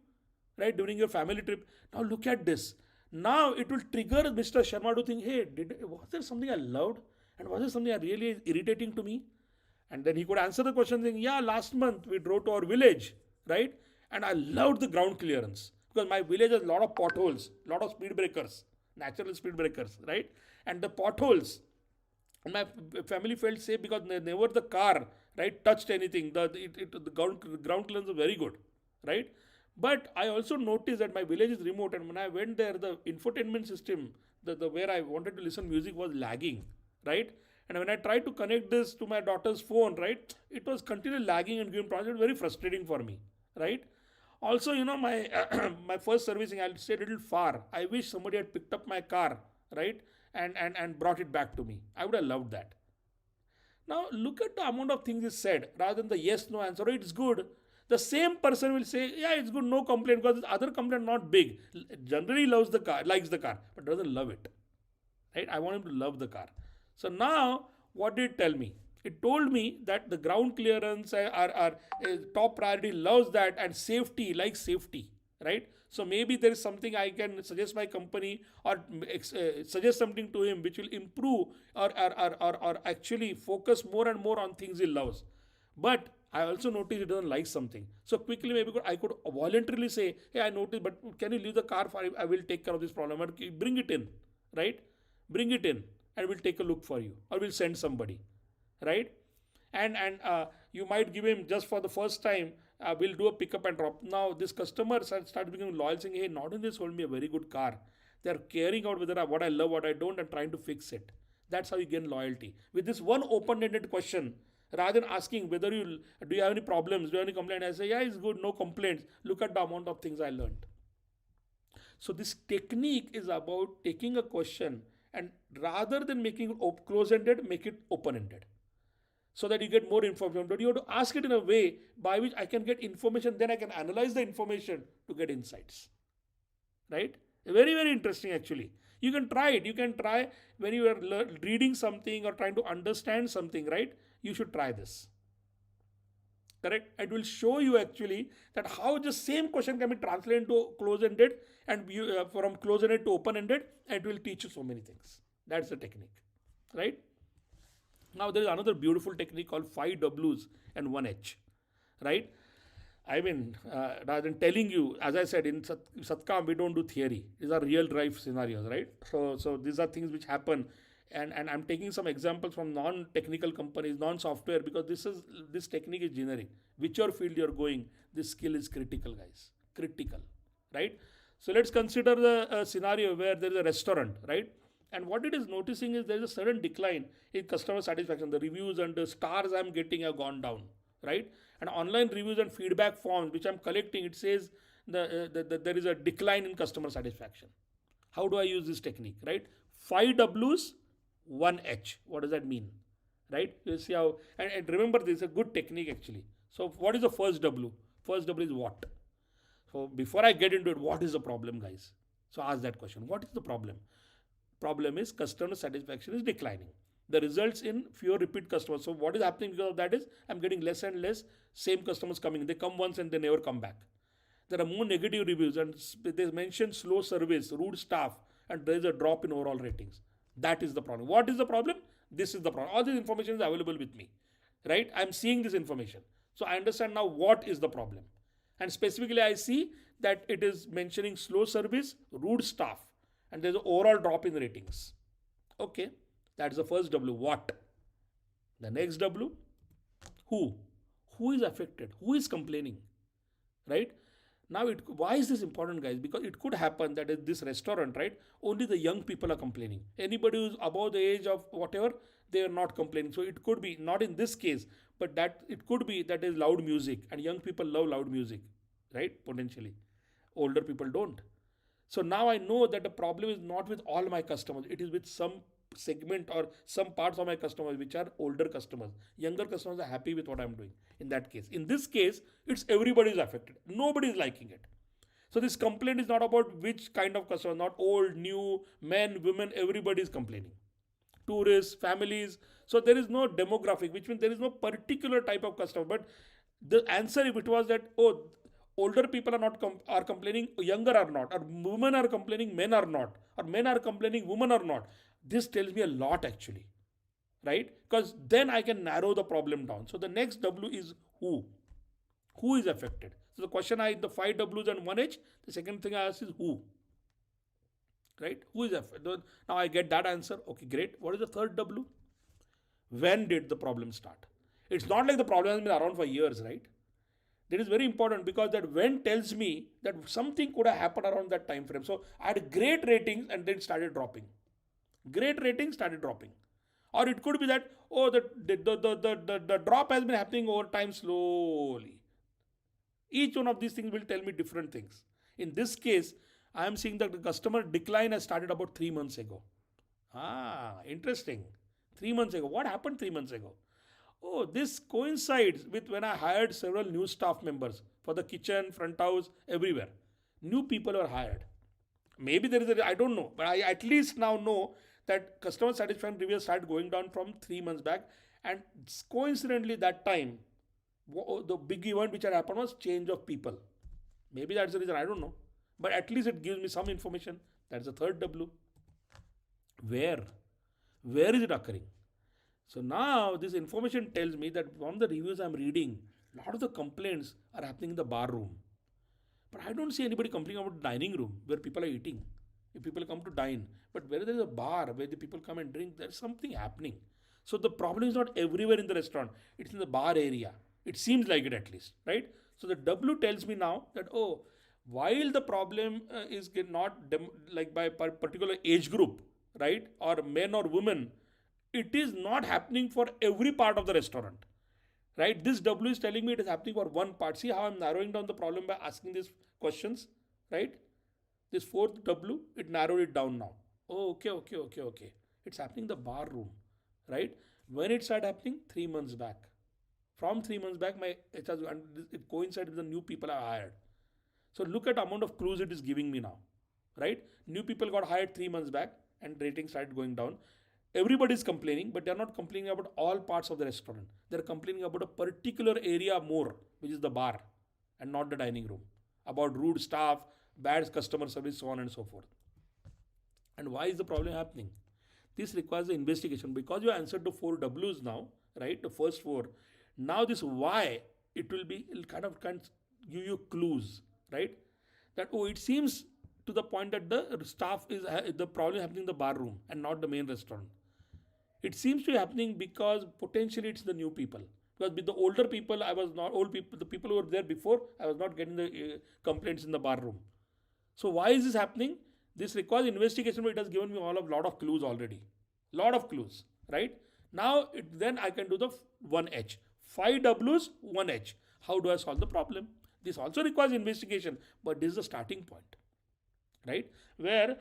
Right, during your family trip? Now look at this. Now it will trigger Mr. Sharma to think, hey, was there something I loved? And was there something really irritating to me? And then he could answer the question saying, yeah, last month we drove to our village, right? And I loved the ground clearance because my village has a lot of potholes, a lot of speed breakers, natural speed breakers, right? And the potholes, and my family felt safe because never the car, right, touched anything. The ground clearance was very good, right? But I also noticed that my village is remote, and when I went there, the infotainment system, the where I wanted to listen music, was lagging, right? And when I tried to connect this to my daughter's phone, right, it was continually lagging and giving problems. It was very frustrating for me, right? Also, my my first servicing, I'll stay a little far. I wish somebody had picked up my car, right, and brought it back to me. I would have loved that. Now look at the amount of things is said rather than the yes no answer. Oh, it's good. The same person will say, yeah, it's good, no complaint, because the other complaint not big. Generally loves the car, likes the car, but doesn't love it. Right? I want him to love the car. So now, what did it tell me? It told me that the ground clearance are top priority, loves that, and safety, likes safety. Right? So maybe there is something I can suggest my company, or suggest something to him which will improve or actually focus more and more on things he loves. But I also noticed he doesn't like something. So quickly, maybe I could voluntarily say, hey, I noticed, but can you leave the car for, I will take care of this problem, or bring it in, right? Bring it in and we'll take a look for you, or we'll send somebody, right? And you might give him just for the first time, we'll do a pickup and drop. Now this customer starts becoming loyal, saying, hey, not only sold me a very good car, they're caring out whether what I love, what I don't, and trying to fix it. That's how you gain loyalty with this one open-ended question. Rather than asking whether do you have any problems, do you have any complaint, I say, yeah, it's good, no complaints, look at the amount of things I learned. So this technique is about taking a question and rather than making it close-ended, make it open-ended, so that you get more information. But you have to ask it in a way by which I can get information, then I can analyze the information to get insights. Right? Very, very interesting actually. You can try it. You can try when you are reading something or trying to understand something, right? You should try this. Correct? It will show you actually that how the same question can be translated into close-ended and from close-ended to open-ended, and it will teach you so many things. That's the technique. Right? Now there is another beautiful technique called 5 W's and 1 H, right? I mean, rather than telling you, as I said, in Satkam, we don't do theory. These are real life scenarios, right? So these are things which happen. And I'm taking some examples from non-technical companies, non-software, because this technique is generic. Whichever field you're going, this skill is critical, guys. Critical, right? So let's consider the scenario where there is a restaurant, right? And what it is noticing is there is a sudden decline in customer satisfaction. The reviews and the stars I'm getting have gone down, right? And online reviews and feedback forms which I'm collecting, it says there is a decline in customer satisfaction. How do I use this technique, right? 5 W's, 1 H. What does that mean, right? You see how, and remember this is a good technique actually. So what is the first W? First W is what? So before I get into it, what is the problem, guys? So ask that question. What is the problem? Problem is customer satisfaction is declining. The results in fewer repeat customers. So what is happening because of that is I'm getting less and less same customers coming. They come once and they never come back. There are more negative reviews and they mention slow service, rude staff, and there is a drop in overall ratings. That is the problem. What is the problem? This is the problem. All this information is available with me, right? I'm seeing this information. So I understand now what is the problem. And specifically, I see that it is mentioning slow service, rude staff, and there's an overall drop in ratings. Okay, that's the first W. What? The next W, who? Who is affected? Who is complaining? Right? Now, why is this important, guys? Because it could happen that at this restaurant, right, only the young people are complaining. Anybody who's above the age of whatever, they are not complaining. So it could be, not in this case, but that it could be that is loud music, and young people love loud music, right? Potentially. Older people don't. So now I know that the problem is not with all my customers, it is with some segment or some parts of my customers which are older customers. Younger customers are happy with what I'm doing in that case. In this case, it's everybody is affected. Nobody is liking it. So this complaint is not about which kind of customer, not old, new, men, women, everybody is complaining. Tourists, families. So there is no demographic, which means there is no particular type of customer. But the answer, if it was that, oh, older people are not are complaining, younger are not, or women are complaining, men are not, or men are complaining, women are not. This tells me a lot actually, right? Because then I can narrow the problem down. So the next W is who. Who is affected? So the question the 5 W's and 1 H, the second thing I ask is who. Right? Who is affected? Now I get that answer. Okay, great. What is the third W? When did the problem start? It's not like the problem has been around for years, right? That is very important because that when tells me that something could have happened around that time frame. So I had great ratings and then started dropping. Great ratings started dropping. Or it could be that, oh, the drop has been happening over time slowly. Each one of these things will tell me different things. In this case, I am seeing that the customer decline has started about 3 months ago. Interesting. 3 months ago. What happened 3 months ago? Oh, this coincides with when I hired several new staff members for the kitchen, front house, everywhere. New people were hired. Maybe there is I don't know, but I at least now know that customer satisfaction reviews started going down from 3 months back. And coincidentally, that time, the big event which had happened was change of people. Maybe that's the reason, I don't know. But at least it gives me some information. That's the third W. Where? Where is it occurring? So now this information tells me that from the reviews I'm reading, A lot of the complaints are happening in the bar room. But I don't see anybody complaining about dining room where people are eating. If people come to dine, but where there is a bar where the people come and drink, there's something happening. So the problem is not everywhere in the restaurant; it's in the bar area. It seems like it at least, right? So the W tells me now that while the problem is not like by particular age group, right, or men or women, it is not happening for every part of the restaurant, right? This W is telling me it is happening for one part. See how I'm narrowing down the problem by asking these questions, right? This fourth W, it narrowed it down now. Oh, okay. It's happening in the bar room, right? When it started happening? 3 months back. From 3 months back, my HR, and it coincides with the new people I hired. So look at the amount of clues it is giving me now, right? New people got hired 3 months back, and ratings started going down. Everybody is complaining, but they're not complaining about all parts of the restaurant. They're complaining about a particular area more, which is the bar, and not the dining room. About rude staff, bad customer service, so on and so forth. And why is the problem happening? This requires the investigation because you answered to four W's now, right? The first four. Now this why, it'll kind of give you clues, right? That it seems to the point that the staff is the problem happening in the bar room and not the main restaurant. It seems to be happening because potentially it's the new people. Because with the older people, I was not old people. The people who were there before, I was not getting the complaints in the bar room. So why is this happening? This requires investigation, but it has given me all a lot of clues already. Lot of clues, right? Now then I can do the 1H. 5 W's, 1H. How do I solve the problem? This also requires investigation, but this is the starting point, right? Where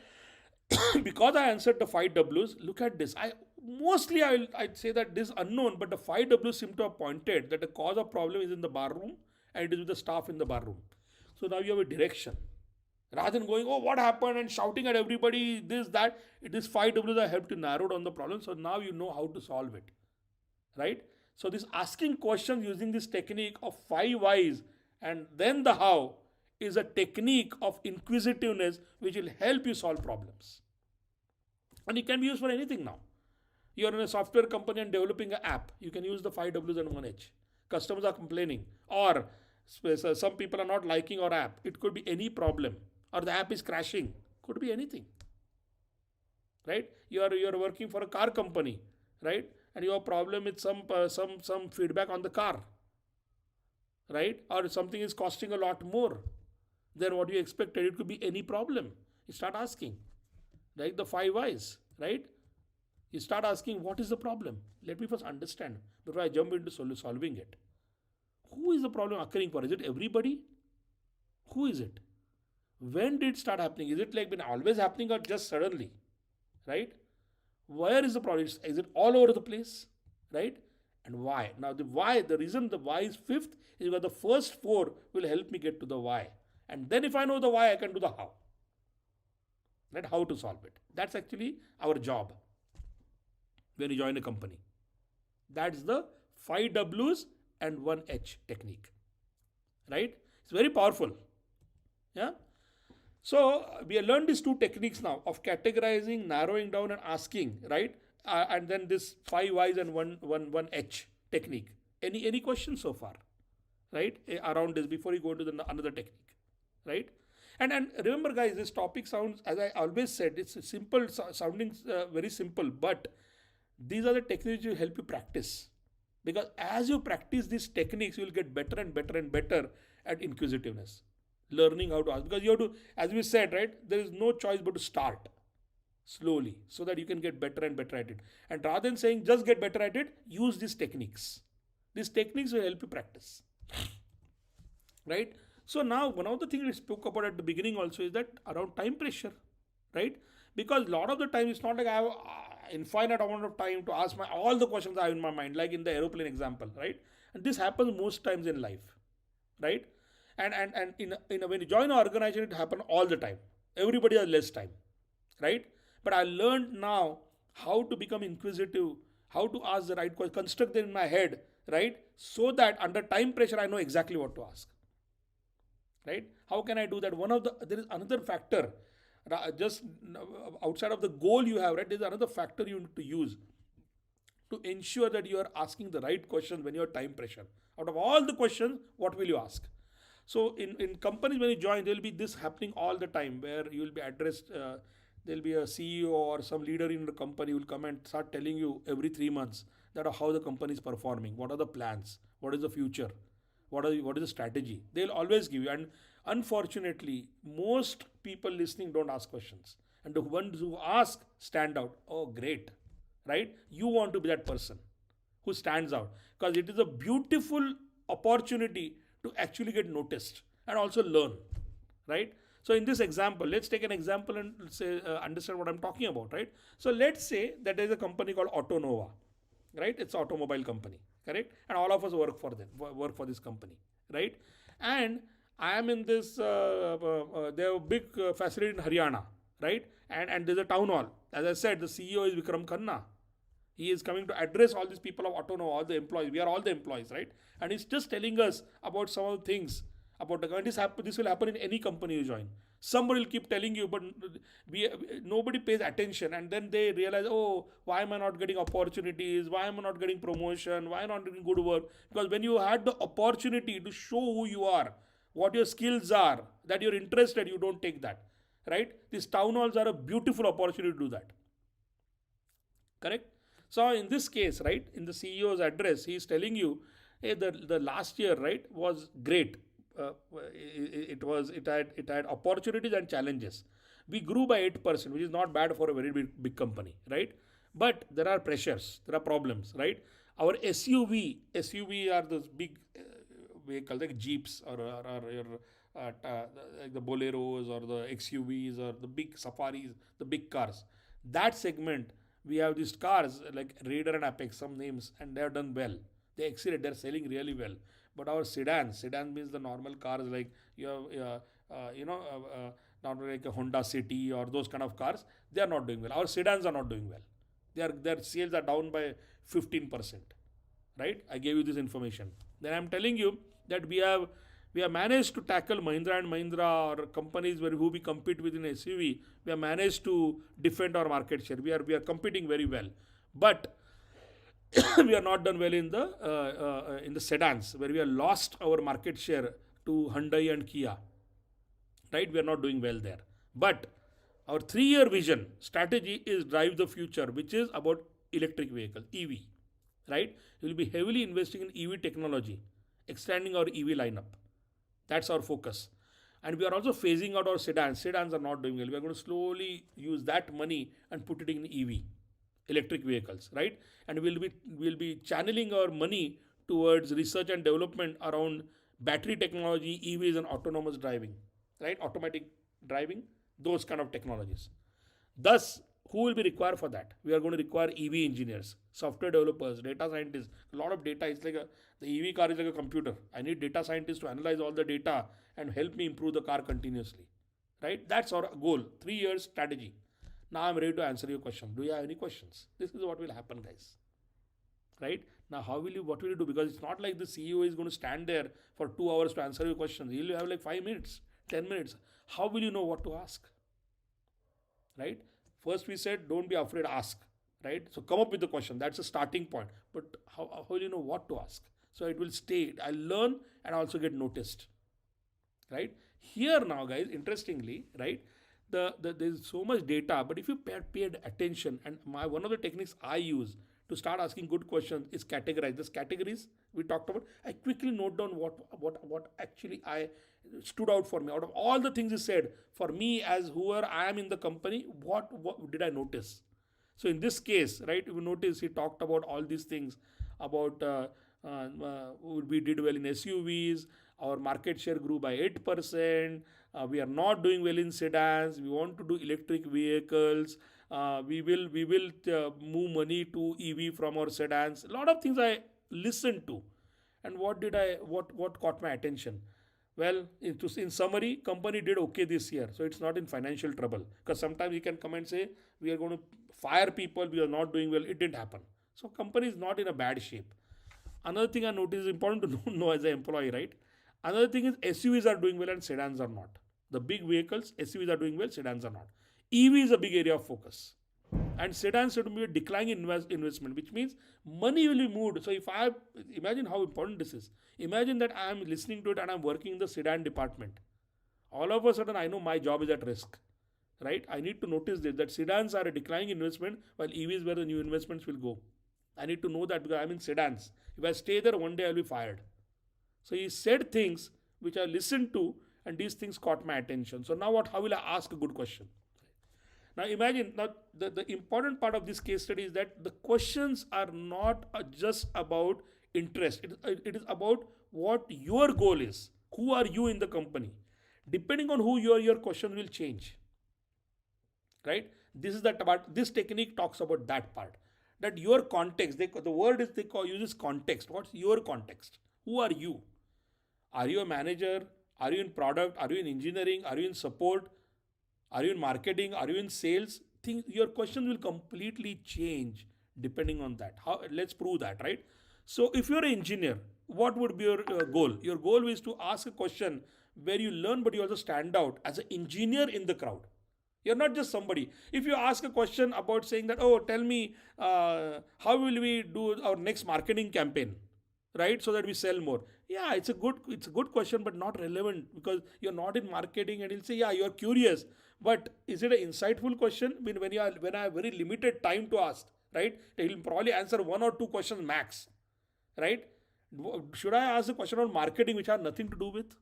because I answered the 5 W's, look at this. I'd say that this is unknown, but the 5 W's seem to have pointed that the cause of problem is in the bar room and it is with the staff in the bar room. So now you have a direction. Rather than going, oh, what happened, and shouting at everybody, this, that, it is 5 W's that help to narrow down the problem. So now you know how to solve it, right? So this asking questions using this technique of 5 whys and then the how is a technique of inquisitiveness which will help you solve problems. And it can be used for anything now. You're in a software company and developing an app. You can use the 5 W's and 1H. Customers are complaining, or some people are not liking our app. It could be any problem, or the app is crashing. Could be anything, right? You're working for a car company, right? And your problem with some feedback on the car, right? Or something is costing a lot more than what you expected. It could be any problem. You start asking, right? The 5 whys, right? You start asking, what is the problem? Let me first understand before I jump into solving it. Who is the problem occurring for? Is it everybody? Who is it? When did it start happening? Is it like been always happening or just suddenly? Right? Where is the problem? Is it all over the place? Right? And why? Now the reason the why is fifth is because the first four will help me get to the why. And then if I know the why, I can do the how. Right? How to solve it. That's actually our job when you join a company. That's the 5 W's and 1H technique. Right? It's very powerful. Yeah? So we have learned these two techniques now of categorizing, narrowing down, and asking, right? And then this 5 whys and one H technique. Any questions so far, right? Around this before you go to another technique, right? And remember, guys, this topic sounds, as I always said, it's simple sounding, very simple, but these are the techniques which will help you practice. Because as you practice these techniques, you will get better and better and better at inquisitiveness. Learning how to ask. Because you have to, as we said, right, there is no choice but to start slowly so that you can get better and better at it. And rather than saying just get better at it, use these techniques. These techniques will help you practice. Right? So now one of the things we spoke about at the beginning also is that around time pressure, right? Because a lot of the time it's not like I have infinite amount of time to ask all the questions I have in my mind, like in the aeroplane example, right? And this happens most times in life, right? And when you join an organization, it happens all the time. Everybody has less time, right? But I learned now how to become inquisitive, how to ask the right question, construct them in my head, right? So that under time pressure, I know exactly what to ask. Right? How can I do that? There is another factor, just outside of the goal you have, right? There's another factor you need to use. to ensure that you are asking the right questions when you have time pressure. Out of all the questions, what will you ask? So in companies when you join, there will be this happening all the time where you will be addressed. There'll be a CEO or some leader in the company who will come and start telling you every 3 months that how the company is performing, what are the plans, what is the future, what is the strategy. They'll always give you. And unfortunately, most people listening don't ask questions, and the ones who ask stand out. Oh, great, right? You want to be that person who stands out because it is a beautiful opportunity to actually get noticed and also learn, right? So in this example, let's take an example and say understand what I'm talking about, right? So let's say that there is a company called Autonova, right? It's an automobile company, correct? And all of us work for them, work for this company, right? And I am in this. They have a big facility in Haryana, right? And there's a town hall. As I said, the CEO is Vikram Khanna. He is coming to address all these people of Autonova, all the employees. We are all the employees, right? And he's just telling us about some of the things about the this will happen in any company you join. Somebody will keep telling you, but we nobody pays attention, and then they realize, oh, why am I not getting opportunities? Why am I not getting promotion? Why am I not doing good work? Because when you had the opportunity to show who you are, what your skills are, that you're interested, you don't take that, right? These town halls are a beautiful opportunity to do that, correct? So in this case, right, in the CEO's address, he is telling you, hey, the last year, right, was great. It had opportunities and challenges. We grew by 8%, which is not bad for a very big company, right? But there are pressures, there are problems, right? Our SUV are those big vehicles like Jeeps or your like the Boleros or the XUVs or the big Safaris, the big cars. That segment, we have these cars like Raider and Apex, some names, and they have done well. They exceeded, they're selling really well. But our sedan means the normal cars like you have, not like a Honda City or those kind of cars, they are not doing well. Our sedans are not doing well. Their sales are down by 15%, right? I gave you this information. Then I'm telling you that we have managed to tackle Mahindra and Mahindra or companies who we compete with in SUV. We have managed to defend our market share. We are competing very well, but we are not done well in the sedans where we have lost our market share to Hyundai and Kia. Right, we are not doing well there. But our 3 year vision strategy is drive the future, which is about electric vehicle EV. Right, we will be heavily investing in EV technology, extending our EV lineup. That's our focus. And we are also phasing out our sedans. Sedans are not doing well. We are going to slowly use that money and put it in EV, electric vehicles, right? And we'll be channeling our money towards research and development around battery technology, EVs, and autonomous driving, right? Automatic driving, those kind of technologies. Thus, who will be required for that? We are going to require EV engineers, software developers, data scientists. A lot of data is the EV car is like a computer. I need data scientists to analyze all the data and help me improve the car continuously, right? That's our goal. 3 years strategy. Now I'm ready to answer your question. Do you have any questions? This is what will happen, guys. Right? Now, what will you do? Because it's not like the CEO is going to stand there for 2 hours to answer your questions. He'll have like 5 minutes, 10 minutes. How will you know what to ask? Right? First, we said, don't be afraid, ask. Right? So come up with the question. That's a starting point. But how will you know what to ask? So it will stay. I'll learn and also get noticed. Right? Here now, guys, interestingly, right? There's so much data, but if you paid attention, and one of the techniques I use to start asking good questions is categorize. These categories we talked about, I quickly note down what actually I stood out for me. Out of all the things he said, for me as whoever I am in the company, what did I notice? So in this case, right, you notice he talked about all these things about we did well in SUVs, our market share grew by 8%, we are not doing well in sedans, we want to do electric vehicles, we will move money to EV from our sedans. A lot of things I listened to. And what caught my attention? Well, in summary, company did okay this year, so it's not in financial trouble. Because sometimes you can come and say we are going to fire people, we are not doing well. It didn't happen. So company is not in a bad shape. Another thing I noticed is important to know as an employee, right? Another thing is SUVs are doing well and sedans are not. The big vehicles, SUVs are doing well, sedans are not. EV is a big area of focus. And sedans should be a declining investment, which means money will be moved. So if I imagine how important this is, imagine that I am listening to it and I'm working in the sedan department. All of a sudden, I know my job is at risk, right? I need to notice this, that sedans are a declining investment while EVs where the new investments will go. I need to know that because I'm in sedans. If I stay there, one day I'll be fired. So he said things which I listened to, and these things caught my attention. So now what? How will I ask a good question? Now imagine, now the important part of this case study is that the questions are not just about interest. It is about what your goal is. Who are you in the company? Depending on who you are, your question will change. Right? This is that about this technique talks about that part. That your context, the word is uses context. What's your context? Who are you? Are you a manager? Are you in product? Are you in engineering? Are you in support? Are you in marketing? Are you in sales? Your questions will completely change depending on that. How? Let's prove that, right? So, if you're an engineer, what would be your goal? Your goal is to ask a question where you learn, but you also stand out as an engineer in the crowd. You're not just somebody. If you ask a question about saying that, oh, tell me, how will we do our next marketing campaign, right? So that we sell more. Yeah, it's a good question, but not relevant because you're not in marketing, and he'll say, yeah, you're curious, but is it an insightful question? I mean, when I have very limited time to ask, right? He'll probably answer one or two questions max, right? Should I ask a question on marketing which have nothing to do with,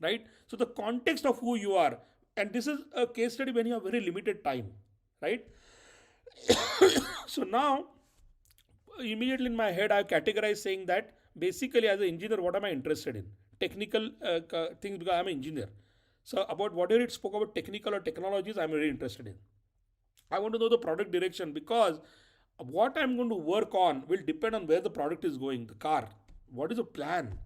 right? So the context of who you are, and this is a case study when you have very limited time, right? So now immediately in my head I categorize saying that basically as an engineer what am I interested in? Technical things because I'm an engineer. So about whatever it spoke about technical or technologies I'm very interested in. I want to know the product direction because what I'm going to work on will depend on where the product is going, the car. What is the plan?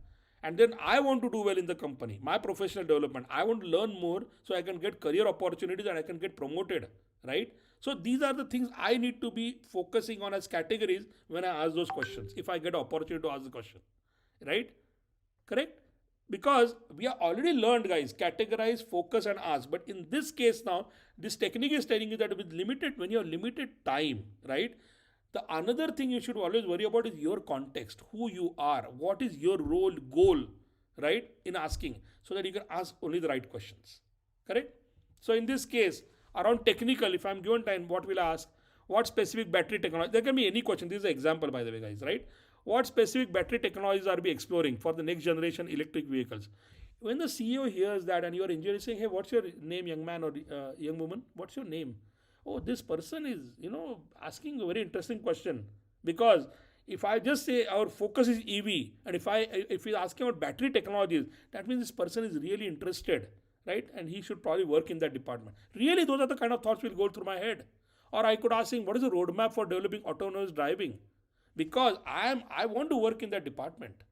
And then I want to do well in the company, my professional development. I want to learn more so I can get career opportunities and I can get promoted, right? So these are the things I need to be focusing on as categories when I ask those questions. If I get an opportunity to ask the question, right? Correct? Because we are already learned, guys, categorize, focus, and ask. But in this case now, this technique is telling you that with limited, when you have limited time, right? The another thing you should always worry about is your context, who you are, what is your role, goal, right? In asking, so that you can ask only the right questions. Correct? So in this case, around technical, if I'm given time, what will I ask? What specific battery technology? There can be any question. This is an example, by the way, guys, right? What specific battery technologies are we exploring for the next generation electric vehicles? When the CEO hears that and your engineer is saying, hey, what's your name, young man or young woman? What's your name? Oh, this person is, asking a very interesting question. Because if I just say our focus is EV, and if he's asking about battery technologies, that means this person is really interested, right? And he should probably work in that department. Really, those are the kind of thoughts will go through my head. Or I could ask him, what is the roadmap for developing autonomous driving? Because I want to work in that department,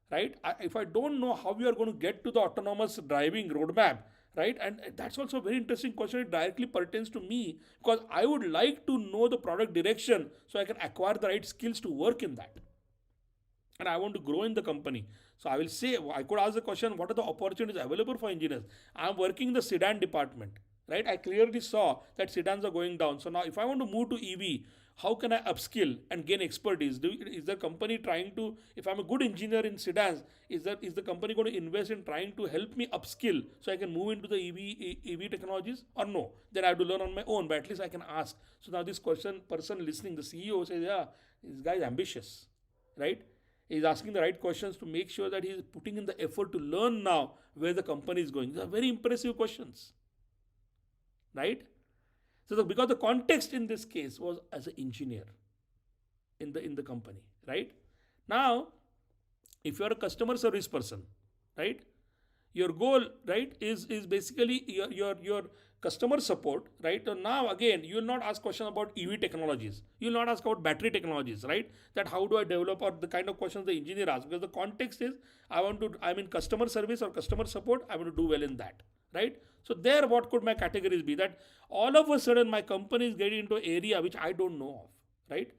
right? If I don't know how we are going to get to the autonomous driving roadmap, right? And that's also a very interesting question. It directly pertains to me because I would like to know the product direction so I can acquire the right skills to work in that. And I want to grow in the company. So I will say, I could ask the question, what are the opportunities available for engineers? I'm working in the sedan department, right? I clearly saw that sedans are going down. So now if I want to move to EV, how can I upskill and gain expertise? Is the company trying to, if I'm a good engineer in sedans, is the company going to invest in trying to help me upskill so I can move into the EV technologies or no? Then I have to learn on my own, but at least I can ask. So now this person listening, the CEO says, yeah, this guy is ambitious, right? He's asking the right questions to make sure that he's putting in the effort to learn now where the company is going. These are very impressive questions, right? So because the context in this case was as an engineer in the company, right? Now, if you are a customer service person, right? Your goal, right, is basically your customer support, right? So now again, you will not ask question about EV technologies. You will not ask about battery technologies, right? That how do I develop, or the kind of questions the engineer asks, because the context is I'm in customer service or customer support. I want to do well in that, right? So there, what could my categories be? That all of a sudden my company is getting into an area which I don't know of, right?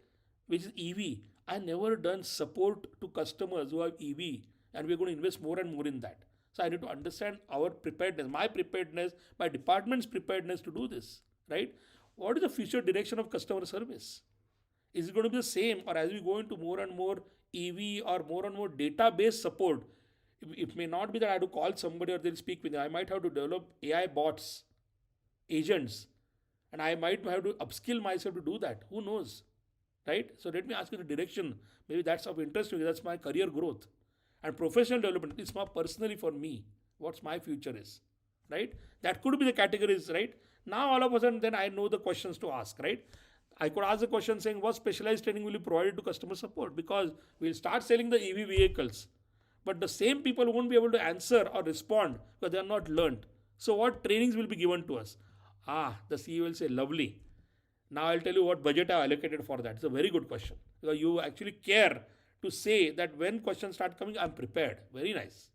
Which is EV. I never done support to customers who have EV, and we're going to invest more and more in that. So I need to understand our preparedness, my preparedness, my department's preparedness to do this, right? what is the future direction of customer service? Is it going to be the same, or as we go into more and more EV or more and more database support, it may not be that I have to call somebody or they'll speak with me. I might have to develop AI bots, agents, and I might have to upskill myself to do that. Who knows? Right? So let me ask you the direction. Maybe that's of interest to you. That's my career growth and professional development. It's more personally for me. What's my future is, right? That could be the categories, right? Now all of a sudden, then I know the questions to ask, right? I could ask the question saying, what specialized training will be provided to customer support? Because we'll start selling the EV vehicles, but the same people won't be able to answer or respond because they are not learned. So what trainings will be given to us? The CEO will say, lovely. Now I'll tell you what budget I allocated for that. It's a very good question. Because you actually care to say that when questions start coming, I'm prepared. Very nice.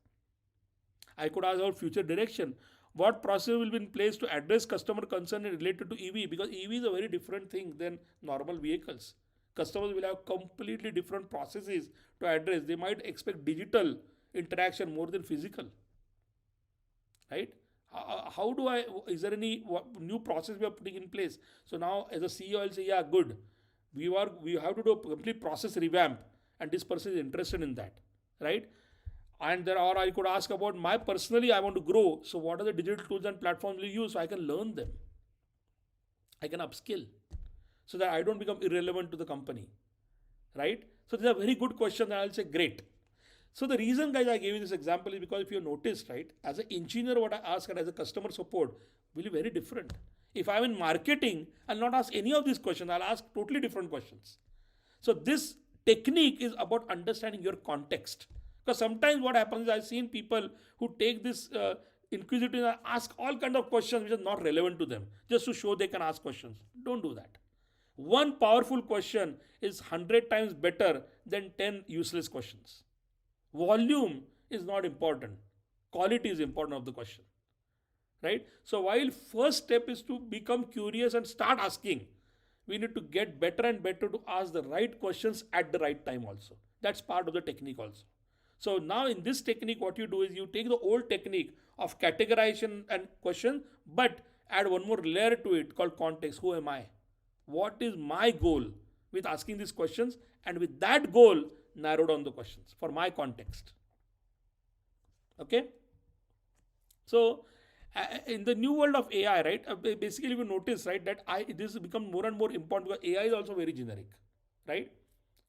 I could ask about future direction. What process will be in place to address customer concern related to EV? Because EV is a very different thing than normal vehicles. Customers will have completely different processes to address. They might expect digital interaction more than physical. Right? How do I, is there any new process we are putting in place? So now as a CEO, I'll say, yeah, good. We have to do a complete process revamp, and this person is interested in that, right? And there are, I could ask about my personally, I want to grow. So what are the digital tools and platforms we use so I can learn them? I can upskill so that I don't become irrelevant to the company, right? So these are very good questions, and I'll say great. So the reason, guys, I gave you this example is because if you noticed, right, as an engineer, what I ask, and as a customer support will be very different. If I'm in marketing, I'll not ask any of these questions. I'll ask totally different questions. So this technique is about understanding your context. Because sometimes what happens is I've seen people who take this inquisitive and ask all kinds of questions which are not relevant to them, just to show they can ask questions. Don't do that. One powerful question is 100 times better than 10 useless questions. Volume is not important. Quality is important of the question. Right? So while first step is to become curious and start asking, we need to get better and better to ask the right questions at the right time also. That's part of the technique also. So now in this technique, what you do is you take the old technique of categorization and question, but add one more layer to it called context. Who am I? What is my goal with asking these questions? And with that goal, narrow down the questions for my context. Okay? So in the new world of AI, right? Basically, we notice, right, that this has become more and more important because AI is also very generic, right?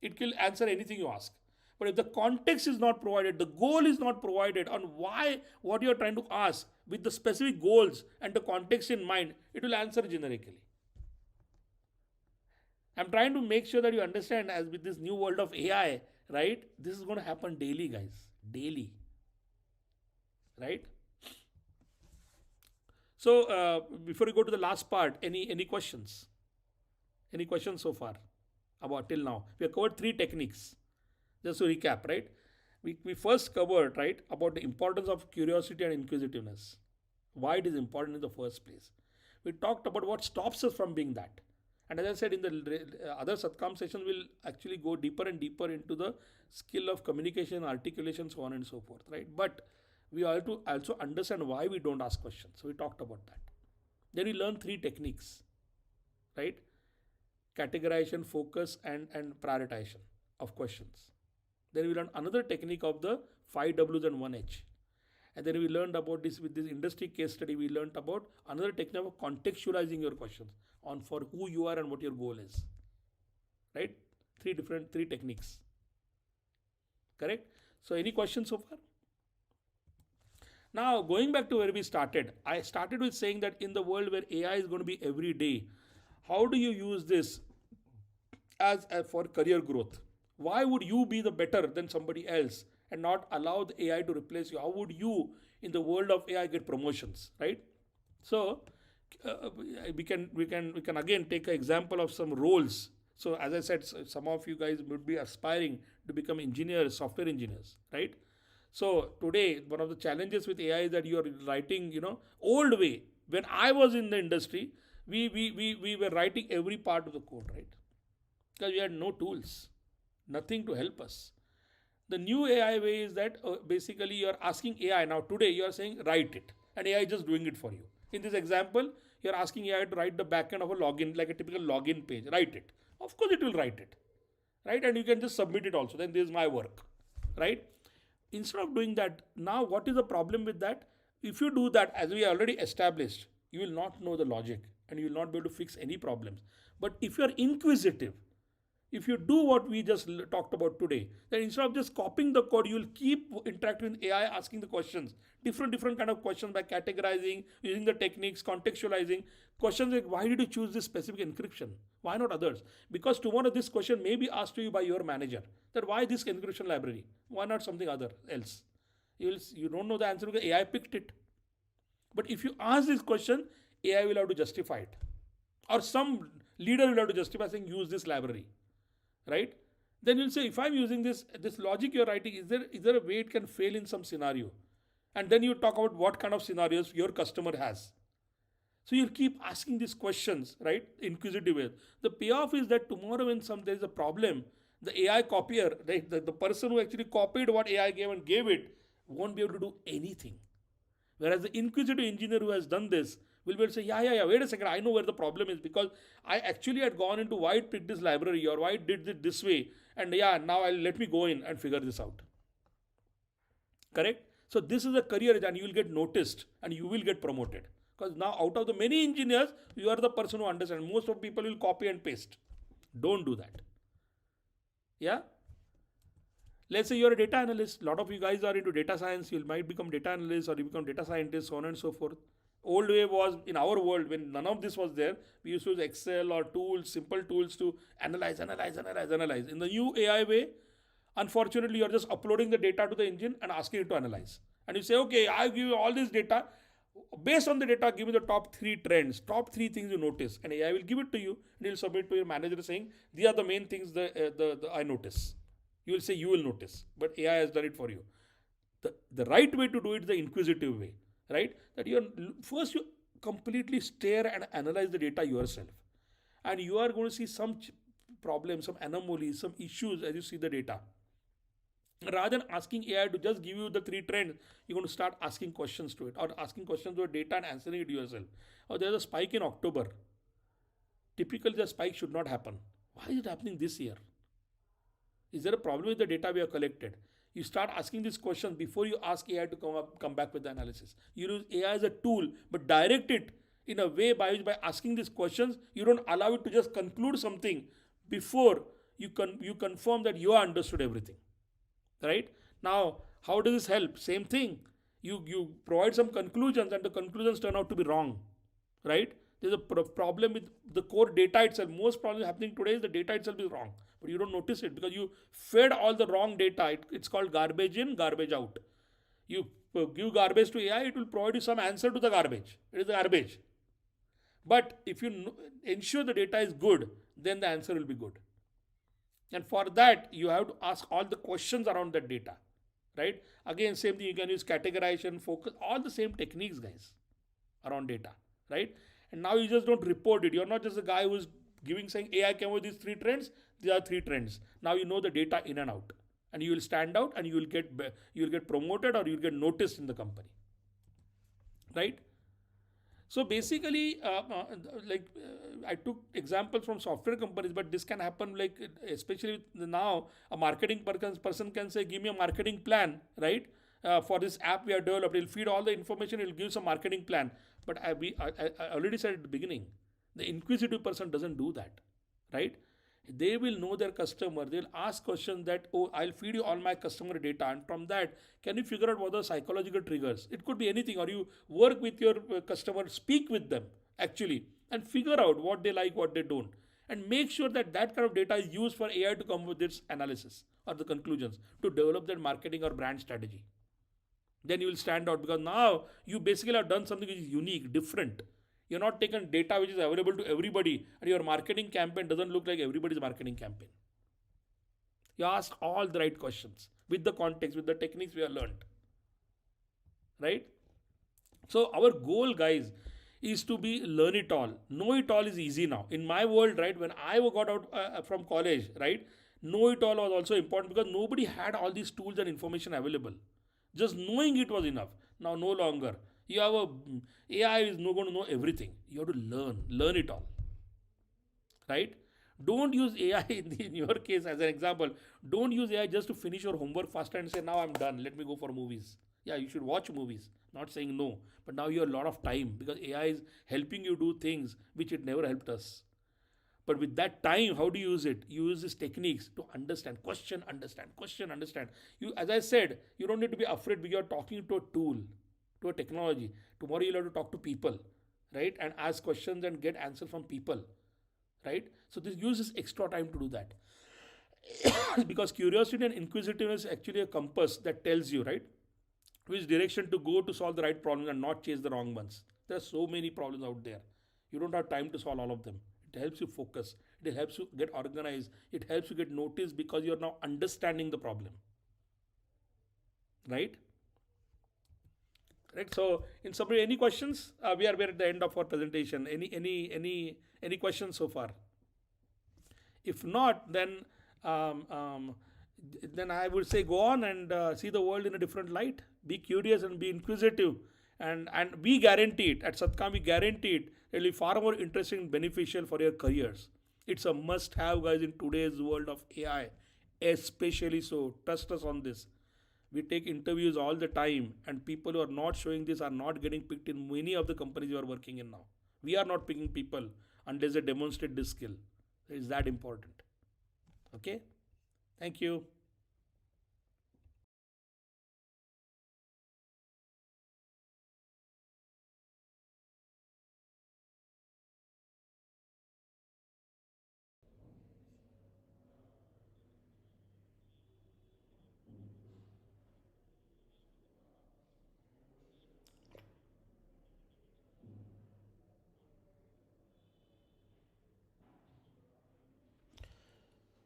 It will answer anything you ask. But if the context is not provided, the goal is not provided on why, what you are trying to ask with the specific goals and the context in mind, it will answer generically. I'm trying to make sure that you understand, as with this new world of AI, right? This is going to happen daily, guys. Daily. Right? So before we go to the last part, any questions? Any questions so far about till now? We have covered 3 techniques. Just to recap, right? We first covered, right, about the importance of curiosity and inquisitiveness. Why it is important in the first place. We talked about what stops us from being that. And as I said, in the other Satkam sessions, we'll actually go deeper and deeper into the skill of communication, articulation, so on and so forth, right? But we have to also understand why we don't ask questions. So we talked about that. Then we learned 3 techniques, right? Categorization, focus, and prioritization of questions. Then we learned another technique of the 5 W's and 1 H. And then we learned about this with this industry case study. We learned about another technique of contextualizing your questions on for who you are and what your goal is. Right? 3 techniques. Correct? So any questions so far? Now going back to where we started, I started with saying that in the world where AI is going to be every day, how do you use this as for career growth? Why would you be the better than somebody else and not allow the AI to replace you? How would you, in the world of AI, get promotions, right? So we can again take an example of some roles. So as I said, some of you guys would be aspiring to become engineers, software engineers, right? So today, one of the challenges with AI is that you are writing, old way. When I was in the industry, we were writing every part of the code, right? Because we had no tools. Nothing to help us. The new AI way is that basically you are asking AI. Now today you are saying write it, and AI is just doing it for you. In this example, You're asking AI to write the backend of a login, like a typical login page. Write it. Of course, it will write it, right? And you can just submit it also. Then this is my work, right? Instead of doing that, now what is the problem with that? If you do that, as we already established, you will not know the logic and you will not be able to fix any problems. But if you are inquisitive, if you do what we just talked about today, then instead of just copying the code, you will keep interacting with AI, asking the questions, different kind of questions by categorizing, using the techniques, contextualizing. Questions like, why did you choose this specific encryption? Why not others? Because tomorrow this question may be asked to you by your manager. That why this encryption library? Why not something other else? You don't know the answer because AI picked it. But if you ask this question, AI will have to justify it. Or some leader will have to justify saying, use this library, right? Then you'll say, if I'm using this logic you're writing, is there a way it can fail in some scenario? And then you talk about what kind of scenarios your customer has. So you'll keep asking these questions, right? Inquisitive way. The payoff is that tomorrow when there is a problem, the AI copier, right, the person who actually copied what AI gave and gave it, won't be able to do anything. Whereas the inquisitive engineer who has done this will be able to say, yeah, wait a second, I know where the problem is because I actually had gone into why it picked this library or why it did it this way. And yeah, now let me go in and figure this out. Correct? So this is a career and you will get noticed and you will get promoted. Because now out of the many engineers, you are the person who understands. Most of people will copy and paste. Don't do that. Yeah? Let's say you're a data analyst. A lot of you guys are into data science. You might become data analyst or you become data scientist, so on and so forth. Old way was in our world when none of this was there. We used to use Excel or tools, simple tools to analyze. In the new AI way, unfortunately, you're just uploading the data to the engine and asking it to analyze. And you say, okay, I give you all this data. Based on the data, give me the top 3 trends, top 3 things you notice. And AI will give it to you and you'll submit to your manager saying, these are the main things I notice. You will say you will notice, but AI has done it for you. The right way to do it is the inquisitive way, right? That you completely stare and analyze the data yourself. And you are going to see some problems, some anomalies, some issues as you see the data. Rather than asking AI to just give you the 3 trends, you're going to start asking questions to it or asking questions to the data and answering it yourself. Or there's a spike in October. Typically, the spike should not happen. Why is it happening this year? Is there a problem with the data we have collected? You start asking these questions before you ask AI to come back with the analysis. You use AI as a tool, but direct it in a way by asking these questions, you don't allow it to just conclude something before you confirm that you understood everything. Right? Now, how does this help? Same thing. You provide some conclusions and the conclusions turn out to be wrong. Right? There's a problem with the core data itself. Most problems happening today is the data itself is wrong. But you don't notice it because you fed all the wrong data. It's called garbage in, garbage out. You give garbage to AI, it will provide you some answer to the garbage. It is garbage. But if you ensure the data is good, then the answer will be good. And for that, you have to ask all the questions around that data. Right? Again, same thing, you can use categorization, focus, all the same techniques, guys, around data. Right? And now you just don't report it. You're not just a guy who's saying AI came with these 3 trends. These are 3 trends. Now you know the data in and out. And you will stand out and you will get promoted or you will get noticed in the company. Right? So basically, I took examples from software companies, but this can happen especially now a marketing person can say, give me a marketing plan, right? For this app we have developed, it'll feed all the information, it'll give some marketing plan. But I already said at the beginning, the inquisitive person doesn't do that, right? They will know their customer. They'll ask questions that, oh, I'll feed you all my customer data. And from that, can you figure out what are the psychological triggers? It could be anything. Or you work with your customer, speak with them actually, and figure out what they like, what they don't. And make sure that kind of data is used for AI to come with its analysis or the conclusions to develop their marketing or brand strategy. Then you will stand out because now you basically have done something which is unique, different. You're not taken data which is available to everybody and your marketing campaign doesn't look like everybody's marketing campaign. You ask all the right questions with the context, with the techniques we have learned. Right? So our goal, guys, is to be learn it all. Know it all is easy now. In my world, right, when I got out from college, right, know it all was also important because nobody had all these tools and information available. Just knowing it was enough. Now no longer. You have a AI is not going to know everything. You have to learn it all, right? Don't use AI in your case as an example. Don't use AI just to finish your homework faster and say, now I'm done. Let me go for movies. Yeah, you should watch movies. Not saying no, but now you have a lot of time because AI is helping you do things which it never helped us. But with that time, how do you use it? You use these techniques to question, understand. You, as I said, you don't need to be afraid because you're talking to a tool, to a technology. Tomorrow you'll have to talk to people, right? And ask questions and get answers from people, right? So this uses extra time to do that. Because curiosity and inquisitiveness is actually a compass that tells you, right, which direction to go to solve the right problem and not chase the wrong ones. There are so many problems out there. You don't have time to solve all of them. It helps you focus. It helps you get organized. It helps you get noticed because you're now understanding the problem, right? Right. So, in summary, any questions? We're at the end of our presentation. Any questions so far? If not, um, um, then I would say go on and see the world in a different light. Be curious and be inquisitive, and we guarantee it at Satkam. We guarantee it. It will be far more interesting and beneficial for your careers. It's a must-have, guys, in today's world of AI, especially so. Trust us on this. We take interviews all the time, and people who are not showing this are not getting picked in many of the companies you are working in now. We are not picking people unless they demonstrate this skill. It's that important. Okay? Thank you.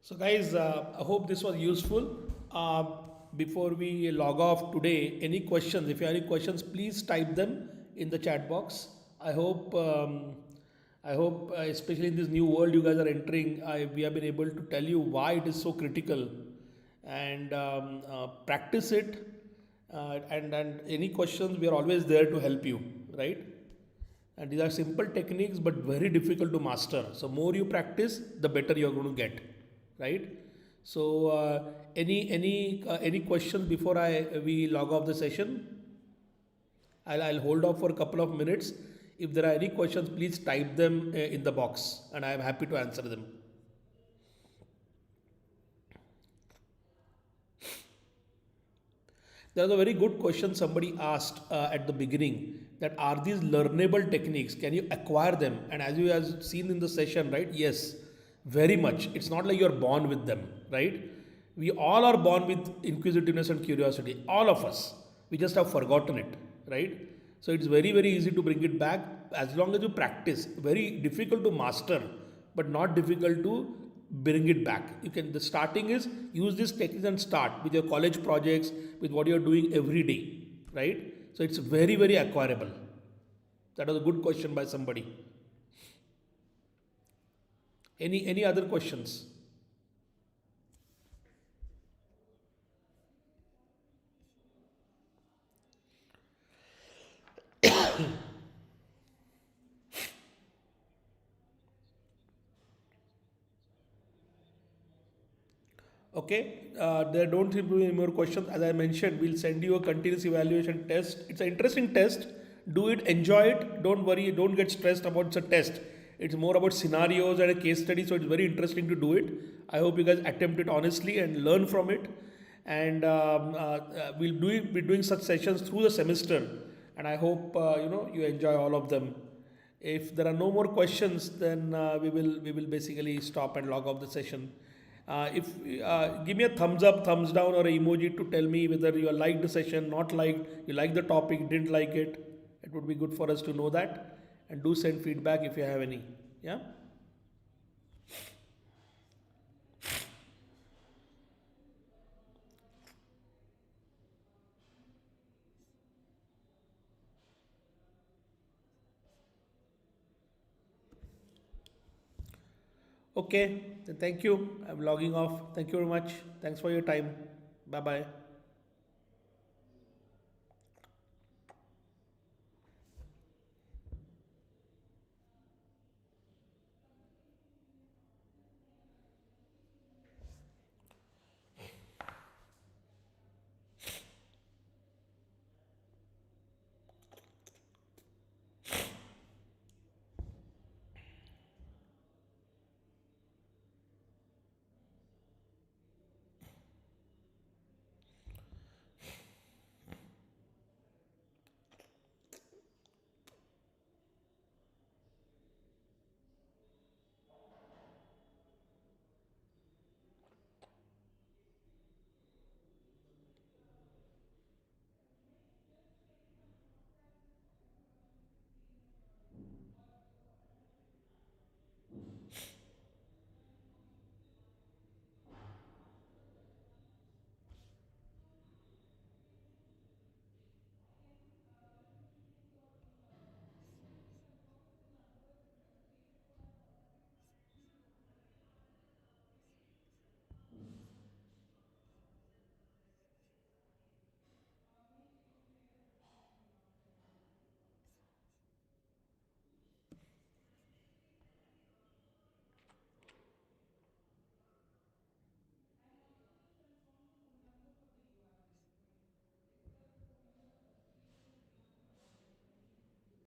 So, guys, I hope this was useful. Uh, Before we log off today, any questions? If you have any questions, please type them in the chat box. I hope, especially in this new world you guys are entering, we have been able to tell you why it is so critical, and practice it. And any questions, we are always there to help you, right? And these are simple techniques but very difficult to master. So more you practice, the better you're going to get, right? So any questions before I we log off the session? I'll hold off for a couple of minutes. If there are any questions, please type them in the box and I am happy to answer them. There was a very good question somebody asked at the beginning, that are these learnable techniques? Can you acquire them? And as you have seen in the session, right? Yes, very much. It's not like you're born with them, right? We all are born with inquisitiveness and curiosity, all of us. We just have forgotten it, right? So it's very easy to bring it back as long as you practice. Very difficult to master, but not difficult to bring it back. You can, the starting is use this technique and start with your college projects, with what you're doing every day, right? So it's very acquirable. That was a good question by somebody. Any other questions? Okay, there don't seem to be any more questions. As I mentioned, we'll send you a continuous evaluation test. It's an interesting test. Do it, enjoy it. Don't worry, don't get stressed about it's a test. It's more about scenarios and a case study, so it's very interesting to do it. I hope you guys attempt it honestly and learn from it. And be doing such sessions through the semester. And I hope you enjoy all of them. If there are no more questions, then we will basically stop and log off the session. If Give me a thumbs up, thumbs down, or an emoji to tell me whether you liked the session, not liked, you like the topic, didn't like it. It would be good for us to know that. And do send feedback if you have any. Yeah. Okay. Then thank you. I'm logging off. Thank you very much. Thanks for your time. Bye bye.